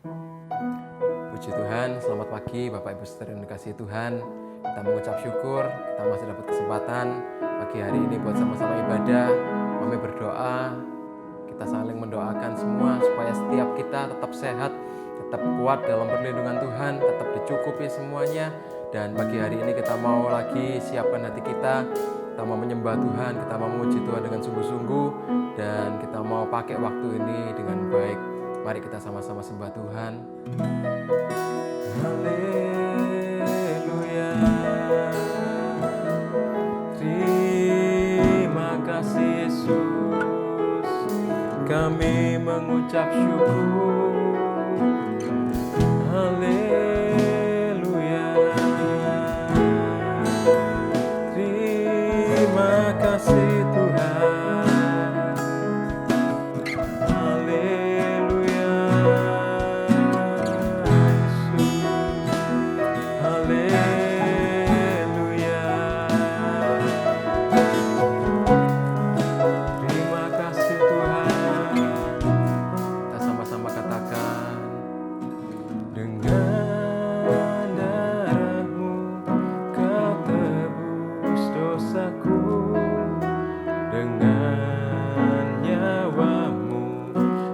Puji Tuhan, selamat pagi Bapak Ibu Saudara yang dikasihi Tuhan. Kita mengucap syukur, kita masih dapat kesempatan pagi hari ini buat sama-sama ibadah. Kami berdoa, kita saling mendoakan semua supaya setiap kita tetap sehat, tetap kuat dalam perlindungan Tuhan, tetap dicukupi semuanya. Dan pagi hari ini kita mau lagi siapkan hati kita mau menyembah Tuhan, kita mau memuji Tuhan dengan sungguh-sungguh, dan kita mau pakai waktu ini dengan baik. Mari kita sama-sama sembah Tuhan. Haleluya. Terima kasih Yesus, kami mengucap syukur. Haleluya. Terima kasih Tuhan. Haleluya. Yesus. Haleluya. Terima kasih Tuhan. Kita sama-sama katakan, dengan darah-Mu Kau tebus dosaku, dengan nyawa-Mu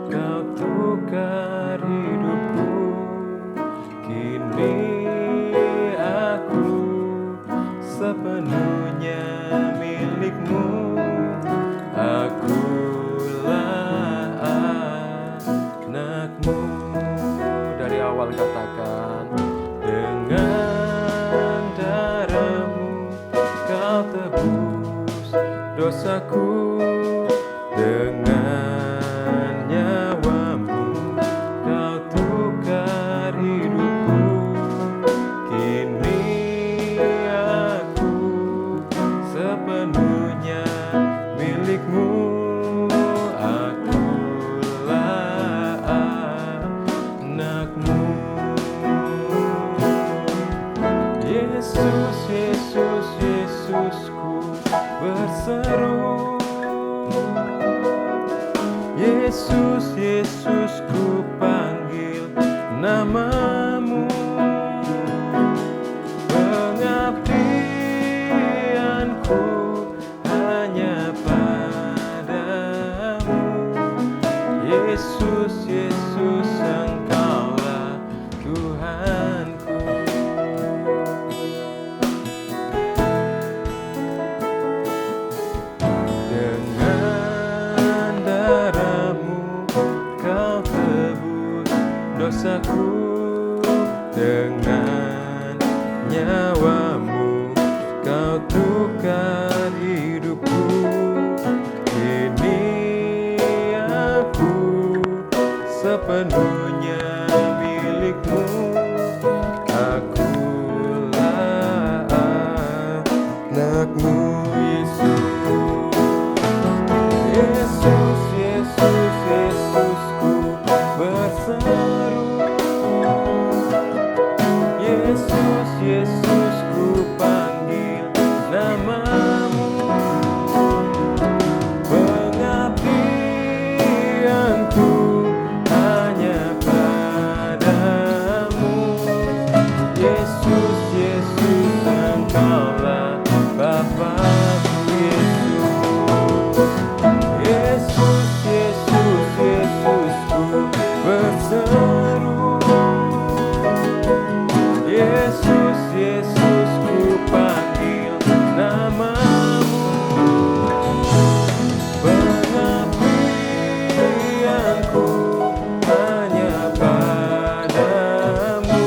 Kau tukar hidupku. Kini aku sepenuhnya milik-Mu. Akulah anak-Mu. Dari awal katakan, dengan darah-Mu Kau tebus dosaku, dengan nyawa-Mu Kau tukar hidupku. Kini aku sepenuhnya milik-Mu. Akulah anak-Mu. Yesus, Yesus, Yesusku berseru. Yesus, Yesusku panggil nama-Mu. Pengabdianku hanya pada-Mu. Yesus, Yesus, Engkaulah Tuhanku. Dengan darah-Mu Kau tebus dosaku, dengan nyawa-Mu Kau tukar hidupku. Kini aku sepenuhnya milik-Mu. Akulah anak-Mu. Yesus, Yesus, Yesusku berseru. Yesus, Yesusku panggil nama-Mu. Pengabdianku hanya pada-Mu. Yesus, Yesus, Engkaulah Bapa-Ku. Yesus, Yesus, Yesusku berseru. Yesus, Yesusku panggil nama-Mu. Pengabdianku hanya pada-Mu.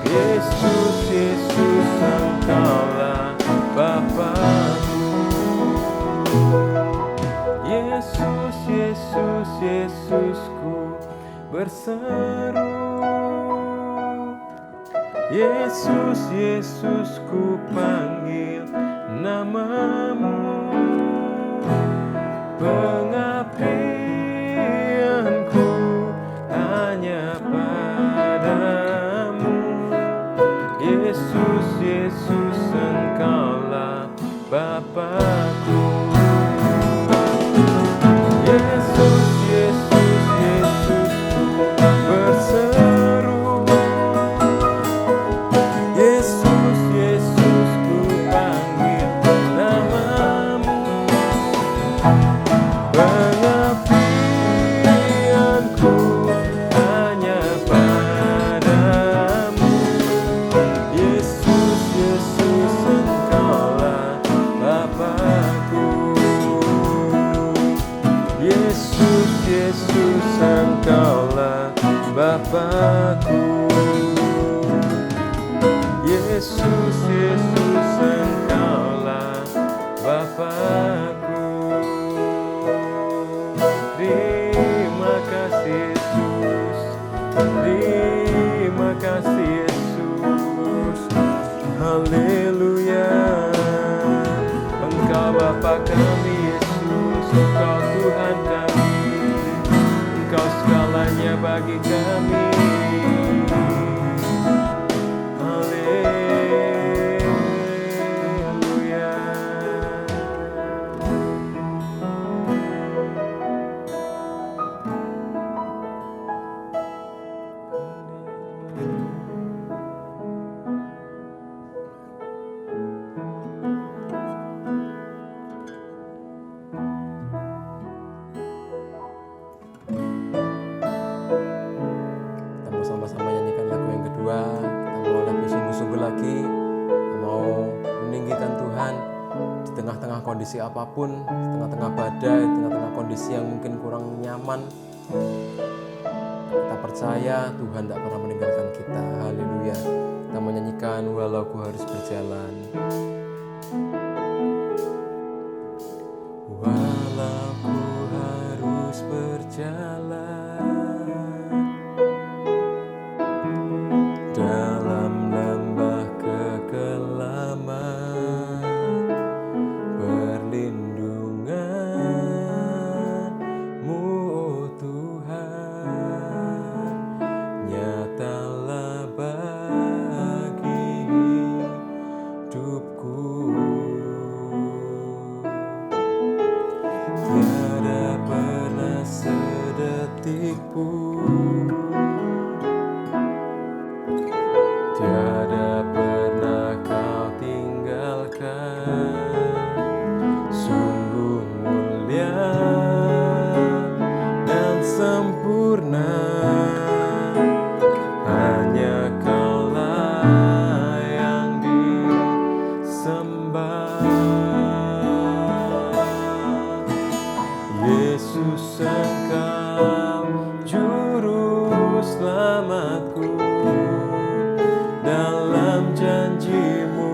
Yesus, Yesus, Engkaulah Bapa-Ku. Yesus, Yesus, Yesusku berseru. Yesus, Yesusku panggil nama-Mu. Pengabdianku hanya pada-Mu. Yesus, Yesus, Engkaulah Bapa-Ku. Yesus, Yesus, Yesusku berseru. Bapa kami Yesus, Engkau Tuhan kami, Engkau segalanya bagi kami. Haleluya. Kita mau sama-sama nyanyikan lagu yang kedua. Kita mau lebih sungguh-sungguh lagi. Kita mau meninggikan Tuhan di tengah-tengah kondisi apapun, di tengah-tengah badai, di tengah-tengah kondisi yang mungkin kurang nyaman. Kita percaya Tuhan tak pernah meninggalkan kita. Haleluya. Kita menyanyikan walau ku harus berjalan. Walau ku harus berjalan dalam lembah kekelaman, perlindungan-Mu Tuhan nyatalah bagi hidupku. Tiada pernah sedetik pun, tiada pernah Kau tinggalkan. Sungguh mulia dan sempurna, hanya Kaulah yang disembah. Yesus, Engkau juru selamatku, dalam janji-Mu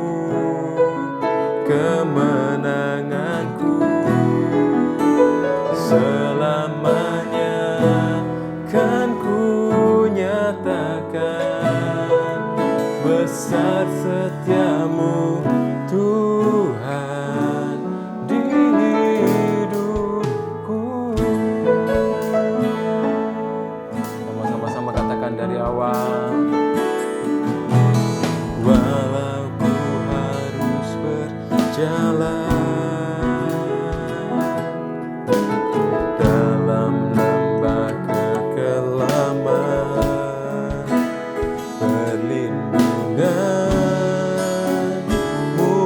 kemenanganku. Selamanya kan ku nyatakan besar setia-Mu Tuhan di hidupku. Sama-sama katakan dari awal. Walau ku harus berjalan dalam lembah kekelaman, perlindungan-Mu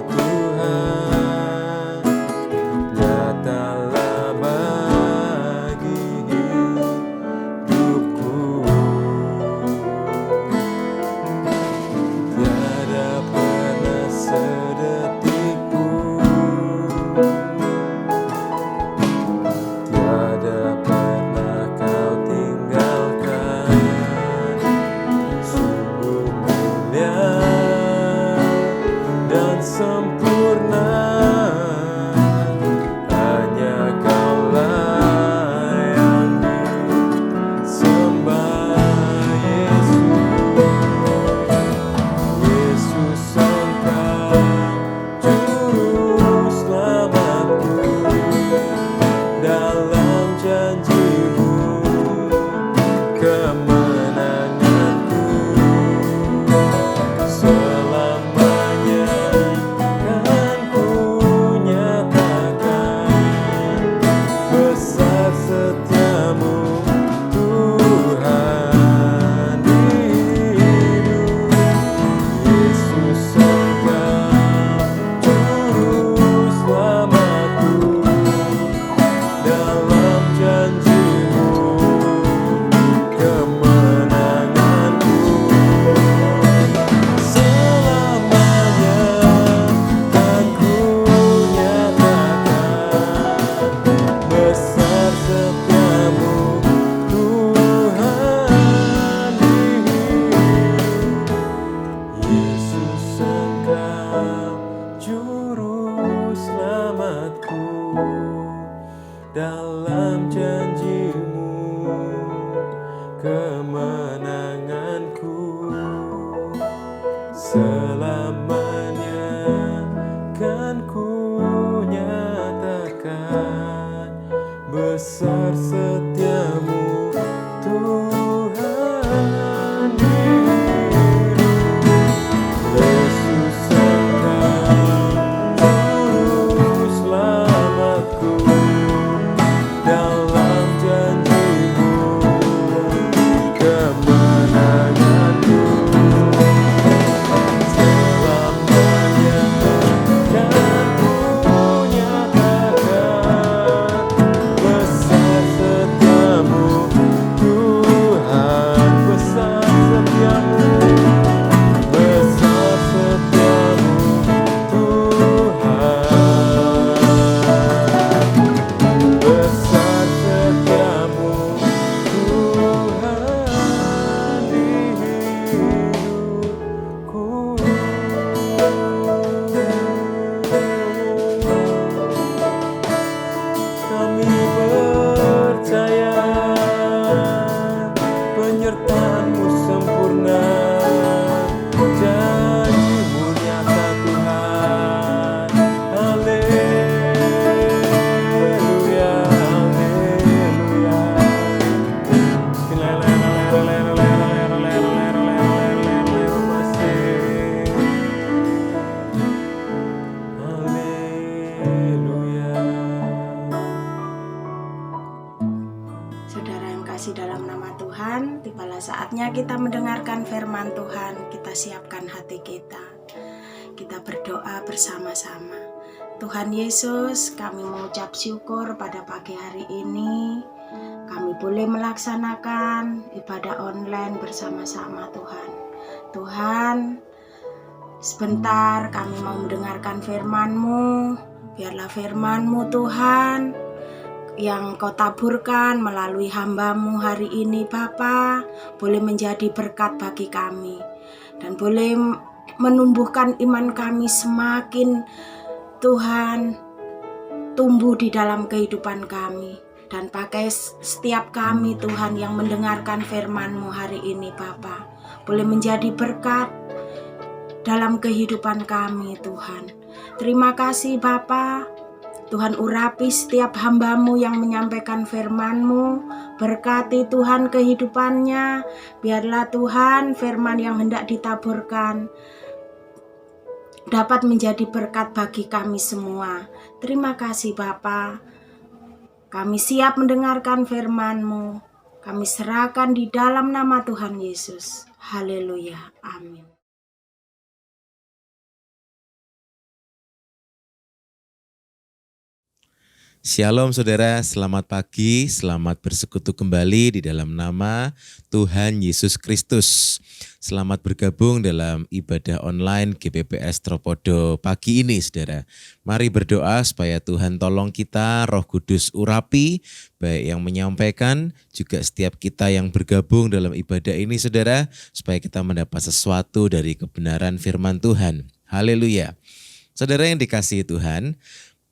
Tuhan nyatalah bagi hidupku. Tiada pernah sedetik pun, saatnya kita mendengarkan firman Tuhan. Kita siapkan hati kita. Kita berdoa bersama-sama. Tuhan Yesus, kami mengucap syukur pada pagi hari ini. Kami boleh melaksanakan ibadah online bersama-sama Tuhan. Tuhan, sebentar kami mau mendengarkan firman-Mu. Biarlah firman-Mu Tuhan yang Kau taburkan melalui hamba-Mu hari ini Bapa, boleh menjadi berkat bagi kami dan boleh menumbuhkan iman kami semakin Tuhan tumbuh di dalam kehidupan kami, dan pakai setiap kami Tuhan yang mendengarkan firman-Mu hari ini Bapa, boleh menjadi berkat dalam kehidupan kami Tuhan. Terima kasih Bapa. Tuhan, urapi setiap hamba-Mu yang menyampaikan firman-Mu. Berkati Tuhan kehidupannya. Biarlah Tuhan firman yang hendak ditaburkan dapat menjadi berkat bagi kami semua. Terima kasih Bapa. Kami siap mendengarkan firman-Mu. Kami serahkan di dalam nama Tuhan Yesus. Haleluya. Amin. Shalom saudara, selamat pagi, selamat bersekutu kembali di dalam nama Tuhan Yesus Kristus. Selamat bergabung dalam ibadah online GPPS Tropodo pagi ini saudara. Mari berdoa supaya Tuhan tolong kita, Roh Kudus urapi, baik yang menyampaikan, juga setiap kita yang bergabung dalam ibadah ini saudara, supaya kita mendapat sesuatu dari kebenaran firman Tuhan. Haleluya. Saudara yang dikasihi Tuhan,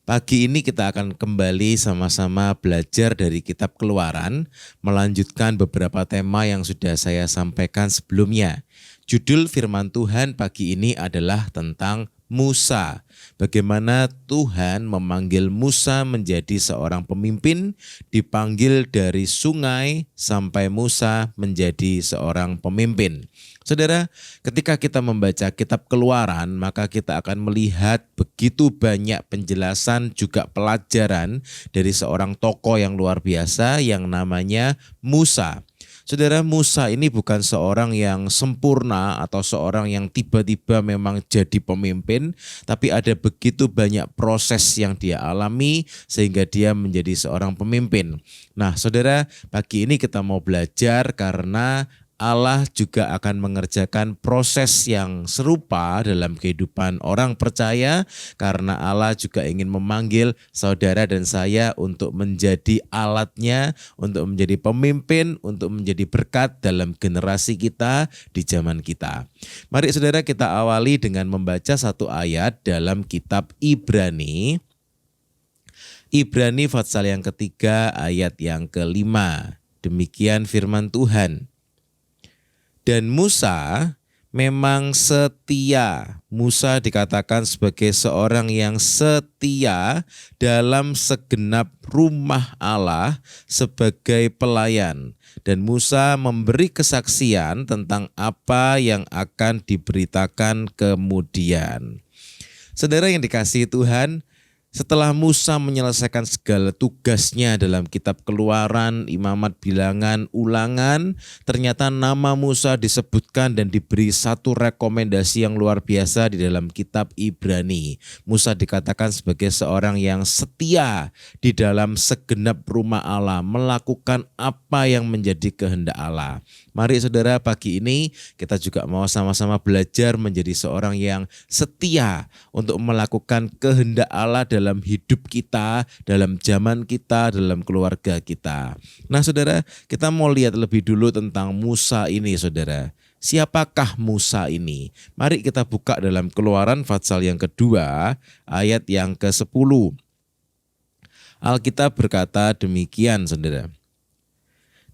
pagi ini kita akan kembali sama-sama belajar dari kitab Keluaran, melanjutkan beberapa tema yang sudah saya sampaikan sebelumnya. Judul firman Tuhan pagi ini adalah tentang Musa. Bagaimana Tuhan memanggil Musa menjadi seorang pemimpin, dipanggil dari sungai sampai Musa menjadi seorang pemimpin. Saudara, ketika kita membaca kitab Keluaran, maka kita akan melihat begitu banyak penjelasan juga pelajaran dari seorang tokoh yang luar biasa yang namanya Musa. Saudara, Musa ini bukan seorang yang sempurna atau seorang yang tiba-tiba memang jadi pemimpin, tapi ada begitu banyak proses yang dia alami sehingga dia menjadi seorang pemimpin. Nah, saudara, pagi ini kita mau belajar karena Allah juga akan mengerjakan proses yang serupa dalam kehidupan orang percaya, karena Allah juga ingin memanggil saudara dan saya untuk menjadi alatnya, untuk menjadi pemimpin, untuk menjadi berkat dalam generasi kita di zaman kita. Mari saudara kita awali dengan membaca satu ayat dalam kitab Ibrani. Ibrani pasal yang ketiga ayat yang kelima. Demikian firman Tuhan. Dan Musa memang setia. Musa dikatakan sebagai seorang yang setia dalam segenap rumah Allah sebagai pelayan. Dan Musa memberi kesaksian tentang apa yang akan diberitakan kemudian. Saudara yang dikasihi Tuhan, setelah Musa menyelesaikan segala tugasnya dalam kitab Keluaran, Imamat, Bilangan, Ulangan, ternyata nama Musa disebutkan dan diberi satu rekomendasi yang luar biasa di dalam kitab Ibrani. Musa dikatakan sebagai seorang yang setia di dalam segenap rumah Allah, melakukan apa yang menjadi kehendak Allah. Mari saudara, pagi ini kita juga mau sama-sama belajar menjadi seorang yang setia untuk melakukan kehendak Allah dalam hidup kita, dalam zaman kita, dalam keluarga kita. Nah saudara, kita mau lihat lebih dulu tentang Musa ini saudara. Siapakah Musa ini? Mari kita buka dalam Keluaran pasal yang kedua, ayat yang ke-10. Alkitab berkata demikian saudara.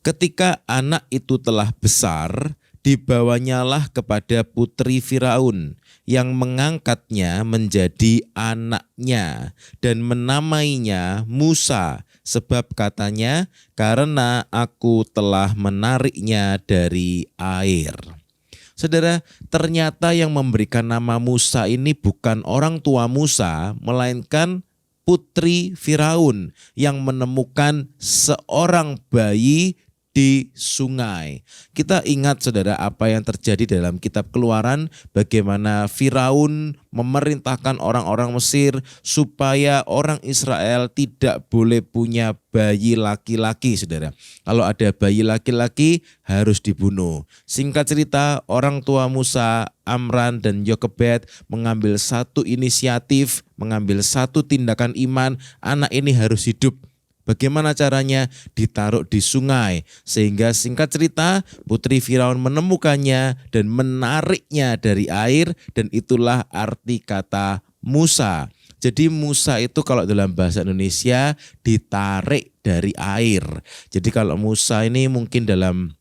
Ketika anak itu telah besar, dibawanyalah kepada putri Firaun yang mengangkatnya menjadi anaknya dan menamainya Musa, sebab katanya, karena aku telah menariknya dari air. Saudara, ternyata yang memberikan nama Musa ini bukan orang tua Musa, melainkan putri Firaun yang menemukan seorang bayi di sungai. Kita ingat saudara apa yang terjadi dalam kitab Keluaran, bagaimana Firaun memerintahkan orang-orang Mesir supaya orang Israel tidak boleh punya bayi laki-laki saudara. Kalau ada bayi laki-laki harus dibunuh. Singkat cerita, orang tua Musa, Amran dan Yokebed mengambil satu inisiatif, mengambil satu tindakan iman, anak ini harus hidup. Bagaimana caranya? Ditaruh di sungai. Sehingga singkat cerita putri Firaun menemukannya dan menariknya dari air, dan itulah arti kata Musa. Jadi Musa itu kalau dalam bahasa Indonesia ditarik dari air. Jadi kalau Musa ini mungkin dalam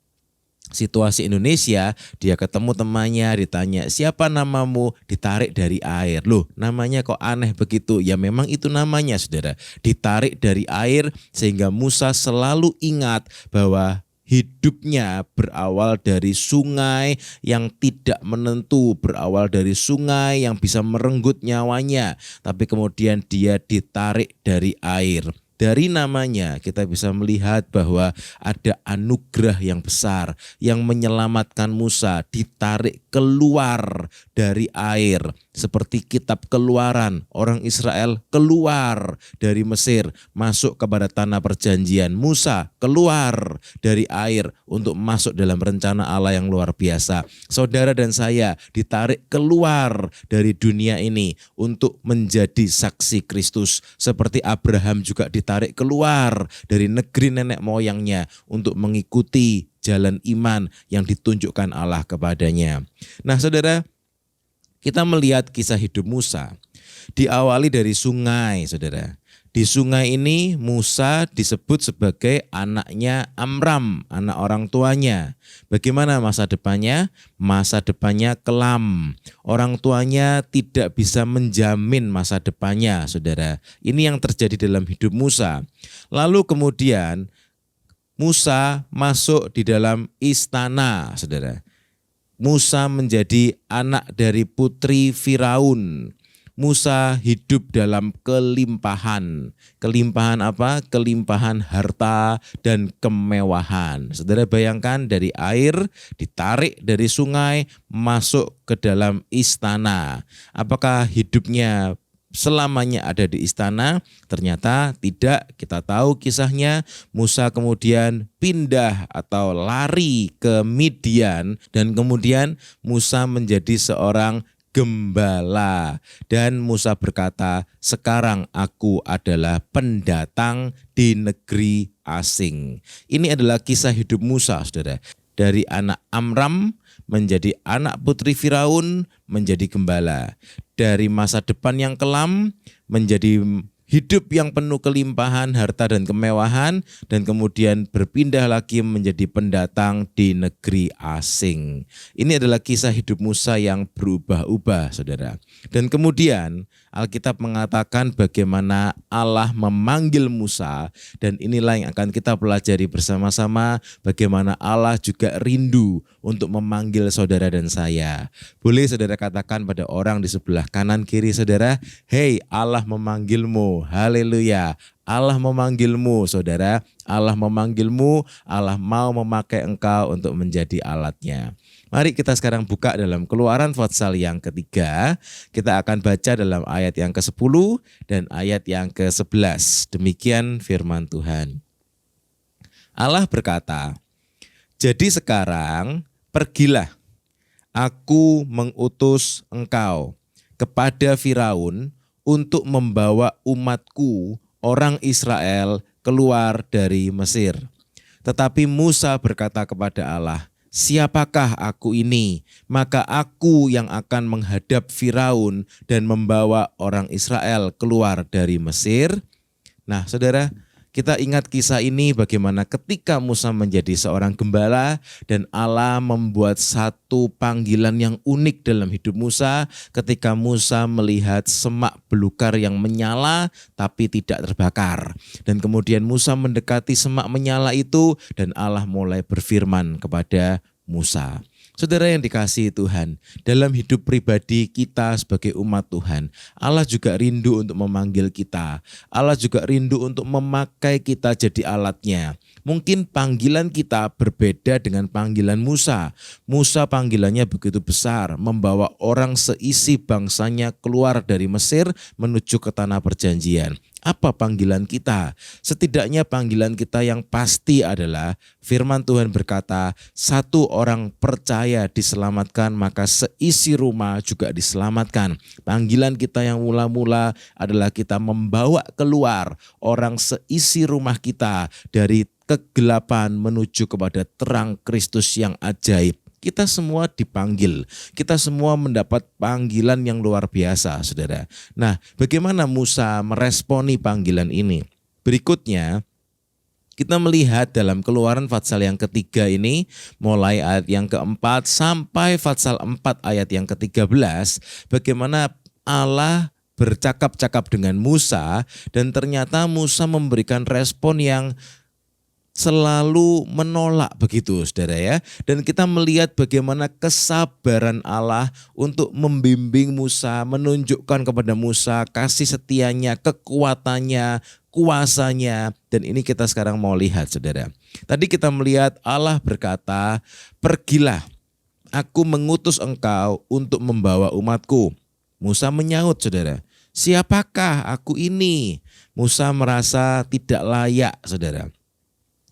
situasi Indonesia, dia ketemu temannya, ditanya siapa namamu, ditarik dari air. Loh, namanya kok aneh begitu? Ya memang itu namanya saudara, ditarik dari air, sehingga Musa selalu ingat bahwa hidupnya berawal dari sungai yang tidak menentu, berawal dari sungai yang bisa merenggut nyawanya, tapi kemudian dia ditarik dari air. Dari namanya kita bisa melihat bahwa ada anugerah yang besar yang menyelamatkan Musa, ditarik keluar dari air. Seperti kitab Keluaran, orang Israel keluar dari Mesir, masuk kepada tanah perjanjian. Musa keluar dari air untuk masuk dalam rencana Allah yang luar biasa. Saudara dan saya ditarik keluar dari dunia ini untuk menjadi saksi Kristus. Seperti Abraham juga ditarik keluar dari negeri nenek moyangnya untuk mengikuti jalan iman yang ditunjukkan Allah kepadanya. Nah saudara, kita melihat kisah hidup Musa diawali dari sungai, saudara. Di sungai ini Musa disebut sebagai anaknya Amram, anak orang tuanya. Bagaimana masa depannya? Masa depannya kelam. Orang tuanya tidak bisa menjamin masa depannya, saudara. Ini yang terjadi dalam hidup Musa. Lalu kemudian Musa masuk di dalam istana, saudara. Musa menjadi anak dari putri Firaun. Musa hidup dalam kelimpahan. Kelimpahan apa? Kelimpahan harta dan kemewahan. Saudara bayangkan, dari air ditarik dari sungai masuk ke dalam istana. Apakah hidupnya selamanya ada di istana? Ternyata tidak. Kita tahu kisahnya, Musa kemudian pindah atau lari ke Midian, dan kemudian Musa menjadi seorang gembala. Dan Musa berkata, sekarang aku adalah pendatang di negeri asing. Ini adalah kisah hidup Musa, saudara. Dari anak Amram menjadi anak putri Firaun, menjadi gembala. Dari masa depan yang kelam menjadi hidup yang penuh kelimpahan, harta dan kemewahan, dan kemudian berpindah lagi menjadi pendatang di negeri asing. Ini adalah kisah hidup Musa yang berubah-ubah, saudara. Dan kemudian Alkitab mengatakan bagaimana Allah memanggil Musa, dan inilah yang akan kita pelajari bersama-sama, bagaimana Allah juga rindu untuk memanggil saudara dan saya. Boleh saudara katakan pada orang di sebelah kanan kiri saudara, "Hei, Allah memanggilmu." Haleluya. Allah memanggilmu, saudara. Allah memanggilmu. Allah mau memakai engkau untuk menjadi alatnya. Mari kita sekarang buka dalam Keluaran pasal yang ketiga. Kita akan baca dalam ayat yang ke-10 dan ayat yang ke-11. Demikian firman Tuhan. Allah berkata, "Jadi sekarang pergilah, aku mengutus engkau kepada Firaun untuk membawa umatku orang Israel keluar dari Mesir." Tetapi Musa berkata kepada Allah, "Siapakah aku ini? Maka aku yang akan menghadap Firaun dan membawa orang Israel keluar dari Mesir." Nah, saudara, kita ingat kisah ini bagaimana ketika Musa menjadi seorang gembala dan Allah membuat satu panggilan yang unik dalam hidup Musa ketika Musa melihat semak belukar yang menyala tapi tidak terbakar. Dan kemudian Musa mendekati semak menyala itu dan Allah mulai berfirman kepada Musa. Saudara yang dikasihi Tuhan, dalam hidup pribadi kita sebagai umat Tuhan, Allah juga rindu untuk memanggil kita. Allah juga rindu untuk memakai kita jadi alatnya. Mungkin panggilan kita berbeda dengan panggilan Musa. Musa panggilannya begitu besar, membawa orang seisi bangsanya keluar dari Mesir menuju ke tanah perjanjian. Apa panggilan kita? Setidaknya panggilan kita yang pasti adalah firman Tuhan berkata, satu orang percaya diselamatkan maka seisi rumah juga diselamatkan. Panggilan kita yang mula-mula adalah kita membawa keluar orang seisi rumah kita dari kegelapan menuju kepada terang Kristus yang ajaib. Kita semua dipanggil, kita semua mendapat panggilan yang luar biasa, saudara. Nah, bagaimana Musa meresponi panggilan ini? Berikutnya, kita melihat dalam Keluaran pasal yang ketiga ini, mulai ayat yang keempat sampai pasal 4 ayat yang ke-13, bagaimana Allah bercakap-cakap dengan Musa, dan ternyata Musa memberikan respon yang selalu menolak begitu, saudara ya. Dan kita melihat bagaimana kesabaran Allah untuk membimbing Musa, menunjukkan kepada Musa kasih setianya, kekuatannya, kuasanya. Dan ini kita sekarang mau lihat, saudara. Tadi kita melihat Allah berkata, pergilah, aku mengutus engkau untuk membawa umatku. Musa menyaut, saudara, siapakah aku ini? Musa merasa tidak layak, saudara.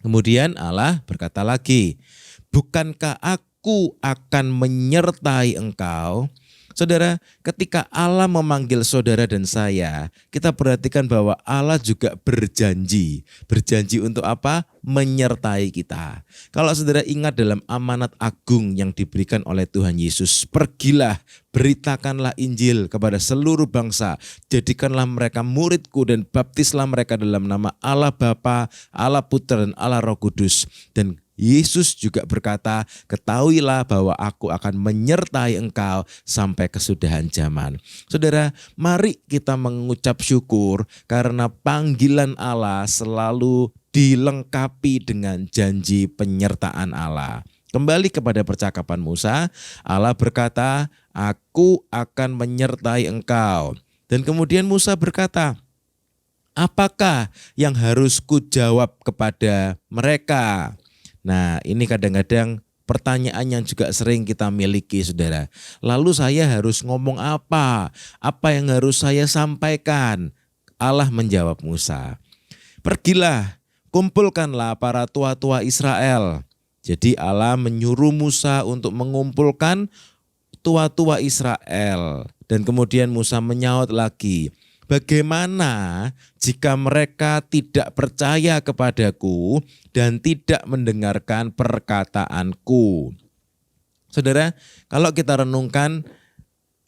Kemudian Allah berkata lagi, bukankah aku akan menyertai engkau? Saudara, ketika Allah memanggil saudara dan saya, kita perhatikan bahwa Allah juga berjanji. Berjanji untuk apa? Menyertai kita. Kalau saudara ingat dalam amanat agung yang diberikan oleh Tuhan Yesus, pergilah, beritakanlah Injil kepada seluruh bangsa, jadikanlah mereka muridku dan baptislah mereka dalam nama Allah Bapa, Allah Putra dan Allah Roh Kudus. Dan Yesus juga berkata, ketahuilah bahwa aku akan menyertai engkau sampai kesudahan zaman. Saudara, mari kita mengucap syukur karena panggilan Allah selalu dilengkapi dengan janji penyertaan Allah. Kembali kepada percakapan Musa, Allah berkata, aku akan menyertai engkau. Dan kemudian Musa berkata, apakah yang harus kujawab kepada mereka? Nah, ini kadang-kadang pertanyaan yang juga sering kita miliki, saudara. Lalu saya harus ngomong apa? Apa yang harus saya sampaikan? Allah menjawab Musa, pergilah, kumpulkanlah para tua-tua Israel. Jadi Allah menyuruh Musa untuk mengumpulkan tua-tua Israel. Dan kemudian Musa menyaut lagi, bagaimana jika mereka tidak percaya kepadaku dan tidak mendengarkan perkataanku? Saudara, kalau kita renungkan,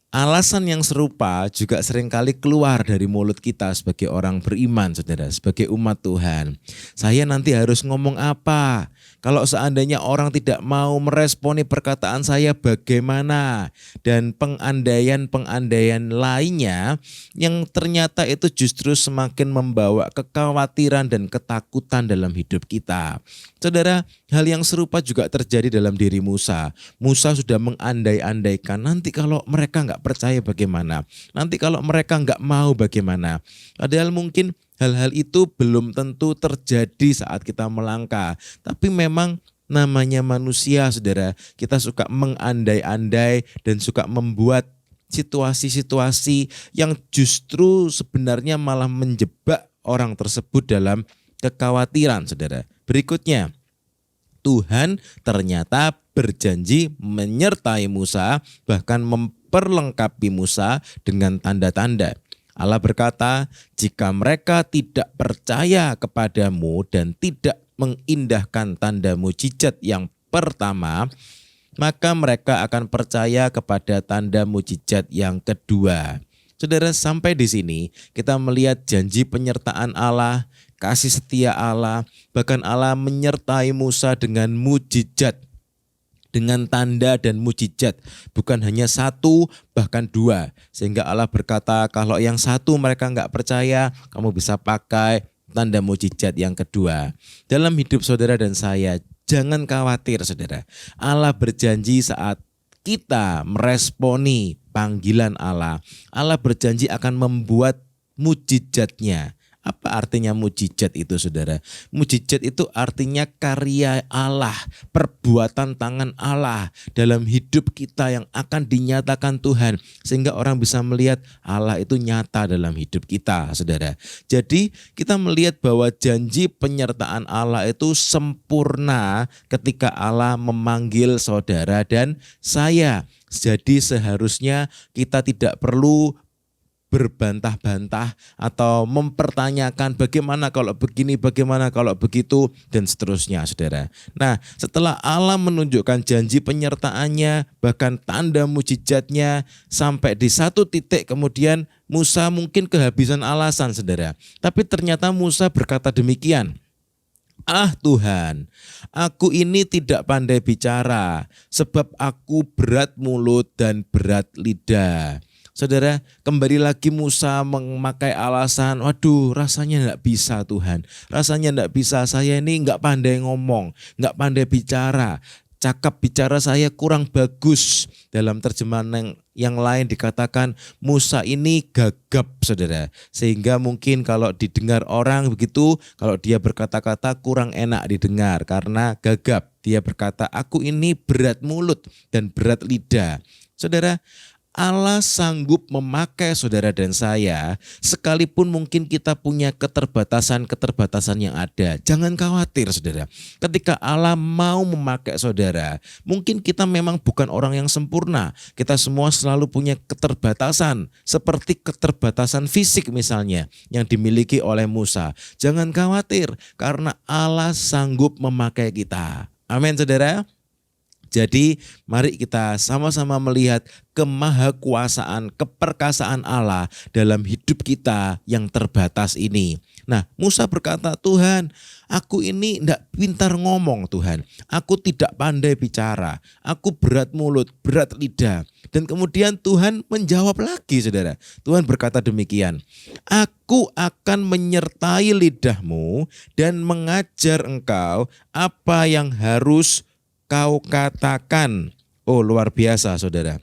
alasan yang serupa juga seringkali keluar dari mulut kita sebagai orang beriman, saudara, sebagai umat Tuhan. Saya nanti harus ngomong apa? Kalau seandainya orang tidak mau meresponi perkataan saya bagaimana? Dan pengandaian-pengandaian lainnya yang ternyata itu justru semakin membawa kekhawatiran dan ketakutan dalam hidup kita. Saudara, hal yang serupa juga terjadi dalam diri Musa. Musa sudah mengandai-andaikan, nanti kalau mereka nggak percaya bagaimana? Nanti kalau mereka nggak mau bagaimana? Padahal mungkin hal-hal itu belum tentu terjadi saat kita melangkah. Tapi memang namanya manusia, saudara. Kita suka mengandai-andai dan suka membuat situasi-situasi yang justru sebenarnya malah menjebak orang tersebut dalam kekhawatiran, saudara. Berikutnya, Tuhan ternyata berjanji menyertai Musa, bahkan memperlengkapi Musa dengan tanda-tanda. Allah berkata, jika mereka tidak percaya kepadamu dan tidak mengindahkan tanda mujizat yang pertama, maka mereka akan percaya kepada tanda mujizat yang kedua. Saudara, sampai di sini kita melihat janji penyertaan Allah, kasih setia Allah, bahkan Allah menyertai Musa dengan mujizat, dengan tanda dan mujizat, bukan hanya satu, bahkan dua. Sehingga Allah berkata, kalau yang satu mereka nggak percaya, kamu bisa pakai tanda mujizat yang kedua. Dalam hidup saudara dan saya, jangan khawatir saudara. Allah berjanji saat kita meresponi panggilan Allah, Allah berjanji akan membuat mujizatnya. Apa artinya mujizat itu saudara? Mujizat itu artinya karya Allah, perbuatan tangan Allah dalam hidup kita yang akan dinyatakan Tuhan. Sehingga orang bisa melihat Allah itu nyata dalam hidup kita saudara. Jadi kita melihat bahwa janji penyertaan Allah itu sempurna ketika Allah memanggil saudara dan saya. Jadi seharusnya kita tidak perlu berbantah-bantah atau mempertanyakan bagaimana kalau begini, bagaimana kalau begitu, dan seterusnya saudara. Nah, setelah Allah menunjukkan janji penyertaannya, bahkan tanda mujizatnya, sampai di satu titik kemudian Musa mungkin kehabisan alasan saudara. Tapi ternyata Musa berkata demikian, "Ah Tuhan, aku ini tidak pandai bicara, sebab aku berat mulut dan berat lidah." Saudara, kembali lagi Musa memakai alasan, waduh rasanya enggak bisa Tuhan, rasanya enggak bisa, saya ini enggak pandai ngomong, enggak pandai bicara, cakap bicara saya kurang bagus. Dalam terjemahan yang lain dikatakan Musa ini gagap saudara, sehingga mungkin kalau didengar orang begitu, kalau dia berkata-kata kurang enak didengar karena gagap. Dia berkata, aku ini berat mulut dan berat lidah. Saudara, Allah sanggup memakai saudara dan saya sekalipun mungkin kita punya keterbatasan-keterbatasan yang ada. Jangan khawatir saudara. Ketika Allah mau memakai saudara, mungkin kita memang bukan orang yang sempurna. Kita semua selalu punya keterbatasan, seperti keterbatasan fisik misalnya yang dimiliki oleh Musa. Jangan khawatir karena Allah sanggup memakai kita. Amin saudara. Jadi mari kita sama-sama melihat kemahakuasaan, keperkasaan Allah dalam hidup kita yang terbatas ini. Nah, Musa berkata, Tuhan, aku ini tidak pintar ngomong Tuhan. Aku tidak pandai bicara. Aku berat mulut, berat lidah. Dan kemudian Tuhan menjawab lagi saudara. Tuhan berkata demikian, aku akan menyertai lidahmu dan mengajar engkau apa yang harus kau katakan. Oh luar biasa saudara.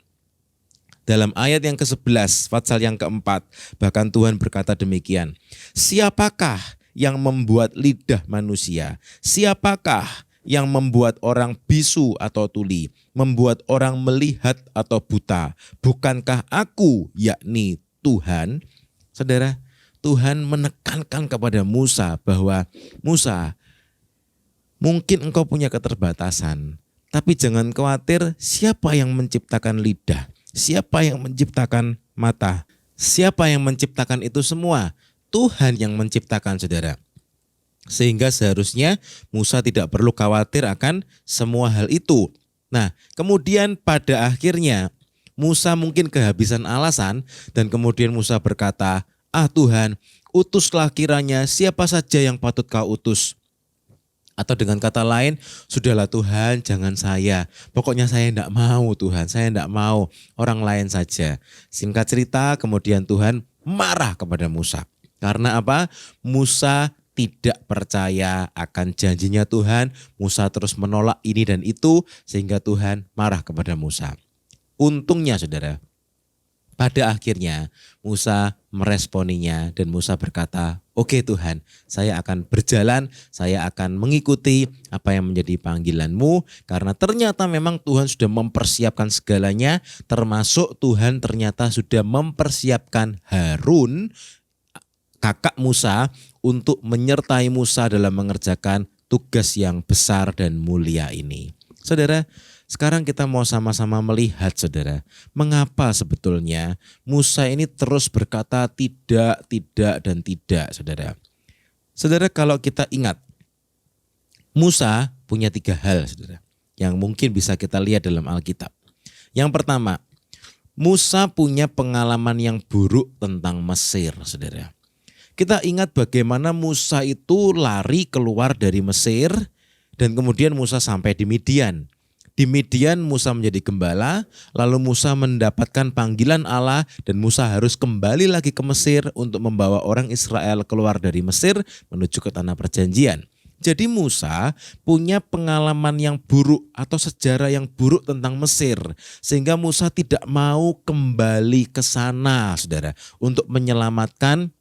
Dalam ayat yang ke-11, pasal yang ke-4, bahkan Tuhan berkata demikian. Siapakah yang membuat lidah manusia? Siapakah yang membuat orang bisu atau tuli? Membuat orang melihat atau buta? Bukankah aku, yakni Tuhan? Saudara, Tuhan menekankan kepada Musa bahwa Musa, mungkin engkau punya keterbatasan, tapi jangan khawatir, siapa yang menciptakan lidah? Siapa yang menciptakan mata? Siapa yang menciptakan itu semua? Tuhan yang menciptakan saudara. Sehingga seharusnya Musa tidak perlu khawatir akan semua hal itu. Nah, kemudian pada akhirnya Musa mungkin kehabisan alasan dan kemudian Musa berkata, ah Tuhan, utuslah kiranya siapa saja yang patut kau utus. Atau dengan kata lain, sudahlah Tuhan jangan saya. Pokoknya saya tidak mau Tuhan, saya tidak mau, orang lain saja. Singkat cerita kemudian Tuhan marah kepada Musa. Karena apa? Musa tidak percaya akan janjinya Tuhan. Musa terus menolak ini dan itu sehingga Tuhan marah kepada Musa. Untungnya saudara, pada akhirnya Musa meresponinya dan Musa berkata, oke Tuhan, saya akan berjalan, saya akan mengikuti apa yang menjadi panggilan-Mu. Karena ternyata memang Tuhan sudah mempersiapkan segalanya, termasuk Tuhan ternyata sudah mempersiapkan Harun, kakak Musa, untuk menyertai Musa dalam mengerjakan tugas yang besar dan mulia ini. Saudara, sekarang kita mau sama-sama melihat saudara, mengapa sebetulnya Musa ini terus berkata tidak, dan tidak saudara. Saudara kalau kita ingat, Musa punya 3 hal saudara, yang mungkin bisa kita lihat dalam Alkitab. Yang pertama, Musa punya pengalaman yang buruk tentang Mesir saudara. Kita ingat bagaimana Musa itu lari keluar dari Mesir dan kemudian Musa sampai di Midian. Di Midian Musa menjadi gembala, lalu Musa mendapatkan panggilan Allah dan Musa harus kembali lagi ke Mesir untuk membawa orang Israel keluar dari Mesir menuju ke tanah perjanjian. Jadi Musa punya pengalaman yang buruk atau sejarah yang buruk tentang Mesir. Sehingga Musa tidak mau kembali ke sana, saudara, untuk menyelamatkan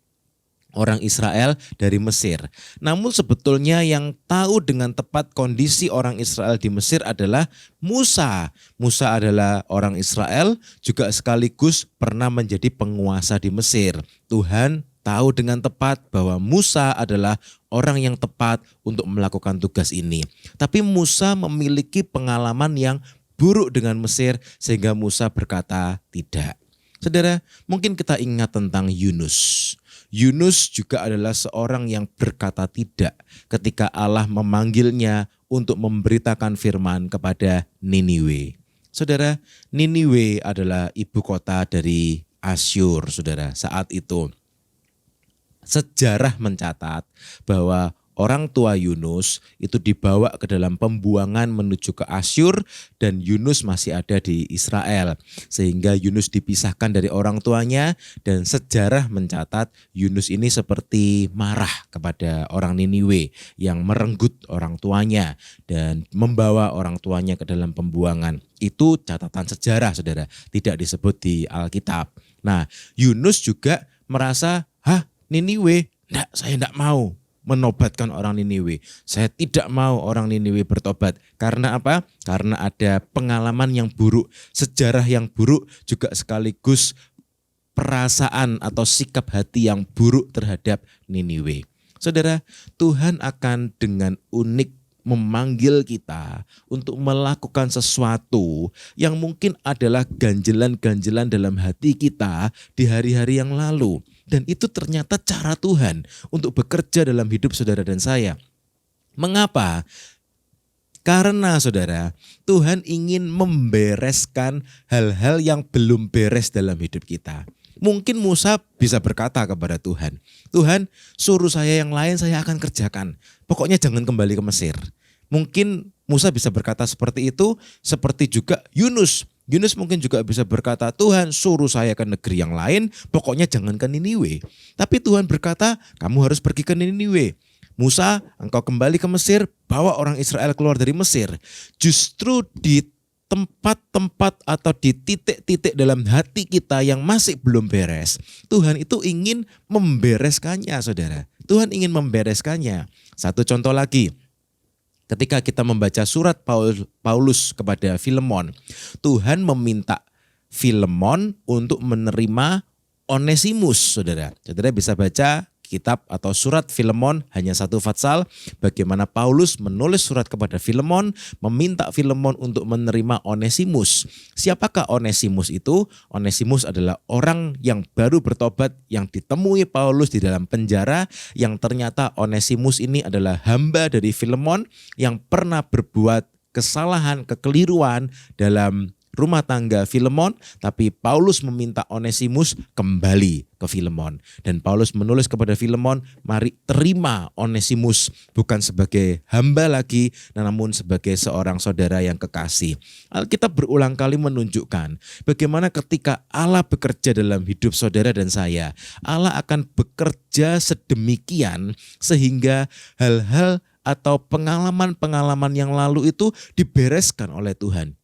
orang Israel dari Mesir. Namun sebetulnya yang tahu dengan tepat kondisi orang Israel di Mesir adalah Musa. Musa adalah orang Israel, juga sekaligus pernah menjadi penguasa di Mesir. Tuhan tahu dengan tepat bahwa Musa adalah orang yang tepat untuk melakukan tugas ini. Tapi Musa memiliki pengalaman yang buruk dengan Mesir sehingga Musa berkata tidak. Saudara, mungkin kita ingat tentang Yunus. Yunus juga adalah seorang yang berkata tidak ketika Allah memanggilnya untuk memberitakan firman kepada Niniwe. Saudara, Niniwe adalah ibu kota dari Asyur, saudara, saat itu. Sejarah mencatat bahwa orang tua Yunus itu dibawa ke dalam pembuangan menuju ke Asyur dan Yunus masih ada di Israel. Sehingga Yunus dipisahkan dari orang tuanya dan sejarah mencatat Yunus ini seperti marah kepada orang Niniwe yang merenggut orang tuanya dan membawa orang tuanya ke dalam pembuangan. Itu catatan sejarah, saudara, tidak disebut di Alkitab. Nah, Yunus juga merasa, Niniwe, saya tidak mau menobatkan orang Niniwe. Saya tidak mau orang Niniwe bertobat. Karena apa? Karena ada pengalaman yang buruk, sejarah yang buruk, juga sekaligus perasaan atau sikap hati yang buruk terhadap Niniwe. Saudara, Tuhan akan dengan unik memanggil kita untuk melakukan sesuatu yang mungkin adalah ganjelan-ganjelan dalam hati kita di hari-hari yang lalu. Dan itu ternyata cara Tuhan untuk bekerja dalam hidup saudara dan saya. Mengapa? Karena saudara, Tuhan ingin membereskan hal-hal yang belum beres dalam hidup kita. Mungkin Musa bisa berkata kepada Tuhan, Tuhan, suruh saya yang lain, saya akan kerjakan. Pokoknya jangan kembali ke Mesir. Mungkin Musa bisa berkata seperti itu, seperti juga Yunus. Yunus mungkin juga bisa berkata, Tuhan suruh saya ke negeri yang lain, pokoknya jangan ke Niniwe. Tapi Tuhan berkata, kamu harus pergi ke Niniwe. Musa, engkau kembali ke Mesir, bawa orang Israel keluar dari Mesir. Justru di tempat-tempat atau di titik-titik dalam hati kita yang masih belum beres, Tuhan itu ingin membereskannya, saudara. Tuhan ingin membereskannya. Satu contoh lagi. Ketika kita membaca surat Paulus kepada Filemon, Tuhan meminta Filemon untuk menerima Onesimus, saudara. Saudara bisa baca kitab atau surat Filemon hanya satu pasal, bagaimana Paulus menulis surat kepada Filemon, meminta Filemon untuk menerima Onesimus. Siapakah Onesimus itu? Onesimus adalah orang yang baru bertobat yang ditemui Paulus di dalam penjara, yang ternyata Onesimus ini adalah hamba dari Filemon yang pernah berbuat kesalahan, kekeliruan dalam rumah tangga Filemon, tapi Paulus meminta Onesimus kembali ke Filemon. Dan Paulus menulis kepada Filemon, mari terima Onesimus bukan sebagai hamba lagi, namun sebagai seorang saudara yang kekasih. Alkitab berulang kali menunjukkan bagaimana ketika Allah bekerja dalam hidup saudara dan saya, Allah akan bekerja sedemikian sehingga hal-hal atau pengalaman-pengalaman yang lalu itu dibereskan oleh Tuhan.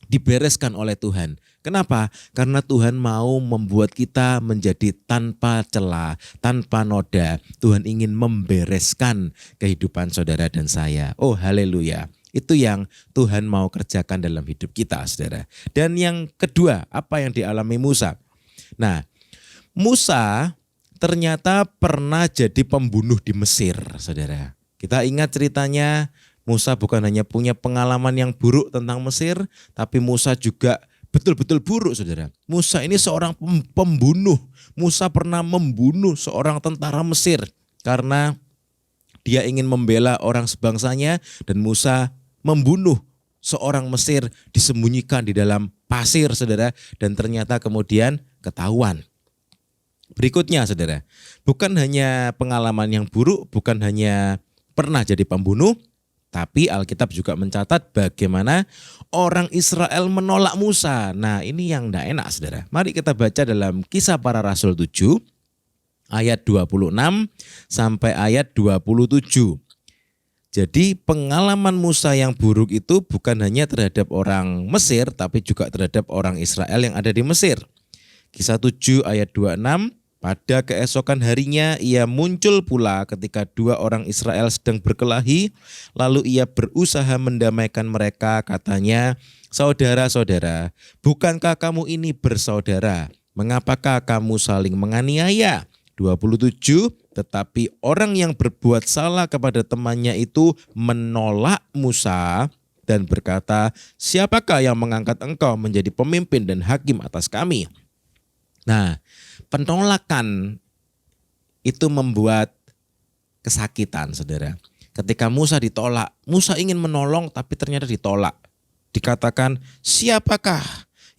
Dibereskan oleh Tuhan. Kenapa? Karena Tuhan mau membuat kita menjadi tanpa celah, tanpa noda. Tuhan ingin membereskan kehidupan saudara dan saya. Oh haleluya. Itu yang Tuhan mau kerjakan dalam hidup kita, saudara. Dan yang kedua, apa yang dialami Musa? Nah, Musa ternyata pernah jadi pembunuh di Mesir, saudara. Kita ingat ceritanya, Musa bukan hanya punya pengalaman yang buruk tentang Mesir, tapi Musa juga betul-betul buruk, saudara. Musa ini seorang pembunuh. Musa pernah membunuh seorang tentara Mesir karena dia ingin membela orang sebangsanya, dan Musa membunuh seorang Mesir disembunyikan di dalam pasir, saudara, dan ternyata kemudian ketahuan. Berikutnya, saudara, bukan hanya pengalaman yang buruk, bukan hanya pernah jadi pembunuh, tapi Alkitab juga mencatat bagaimana orang Israel menolak Musa. Nah, ini yang tidak enak, saudara. Mari kita baca dalam Kisah Para Rasul 7 ayat 26 sampai ayat 27. Jadi pengalaman Musa yang buruk itu bukan hanya terhadap orang Mesir, tapi juga terhadap orang Israel yang ada di Mesir. Kisah 7 ayat 26, pada keesokan harinya ia muncul pula ketika dua orang Israel sedang berkelahi, lalu ia berusaha mendamaikan mereka, katanya, saudara-saudara, bukankah kamu ini bersaudara? Mengapakah kamu saling menganiaya? 27, tetapi orang yang berbuat salah kepada temannya itu menolak Musa dan berkata, siapakah yang mengangkat engkau menjadi pemimpin dan hakim atas kami? Nah, penolakan itu membuat kesakitan, saudara. Ketika Musa ditolak, Musa ingin menolong tapi ternyata ditolak. Dikatakan, siapakah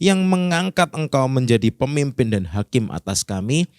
yang mengangkat engkau menjadi pemimpin dan hakim atas kami?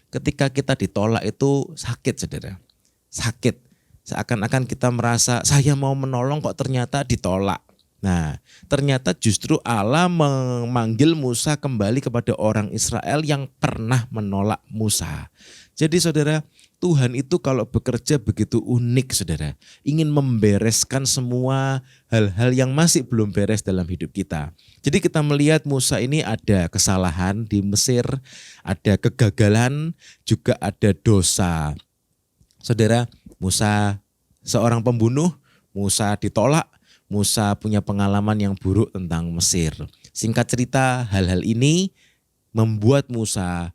Ketika kita ditolak itu sakit, saudara. Sakit. Seakan-akan kita merasa saya mau menolong kok ternyata ditolak. Nah, ternyata justru Allah memanggil Musa kembali kepada orang Israel yang pernah menolak Musa. Jadi saudara, Tuhan itu kalau bekerja begitu unik, saudara. Ingin membereskan semua hal-hal yang masih belum beres dalam hidup kita. Jadi kita melihat Musa ini ada kesalahan di Mesir, ada kegagalan, juga ada dosa. Saudara, Musa seorang pembunuh, Musa ditolak, Musa punya pengalaman yang buruk tentang Mesir. Singkat cerita, hal-hal ini membuat Musa,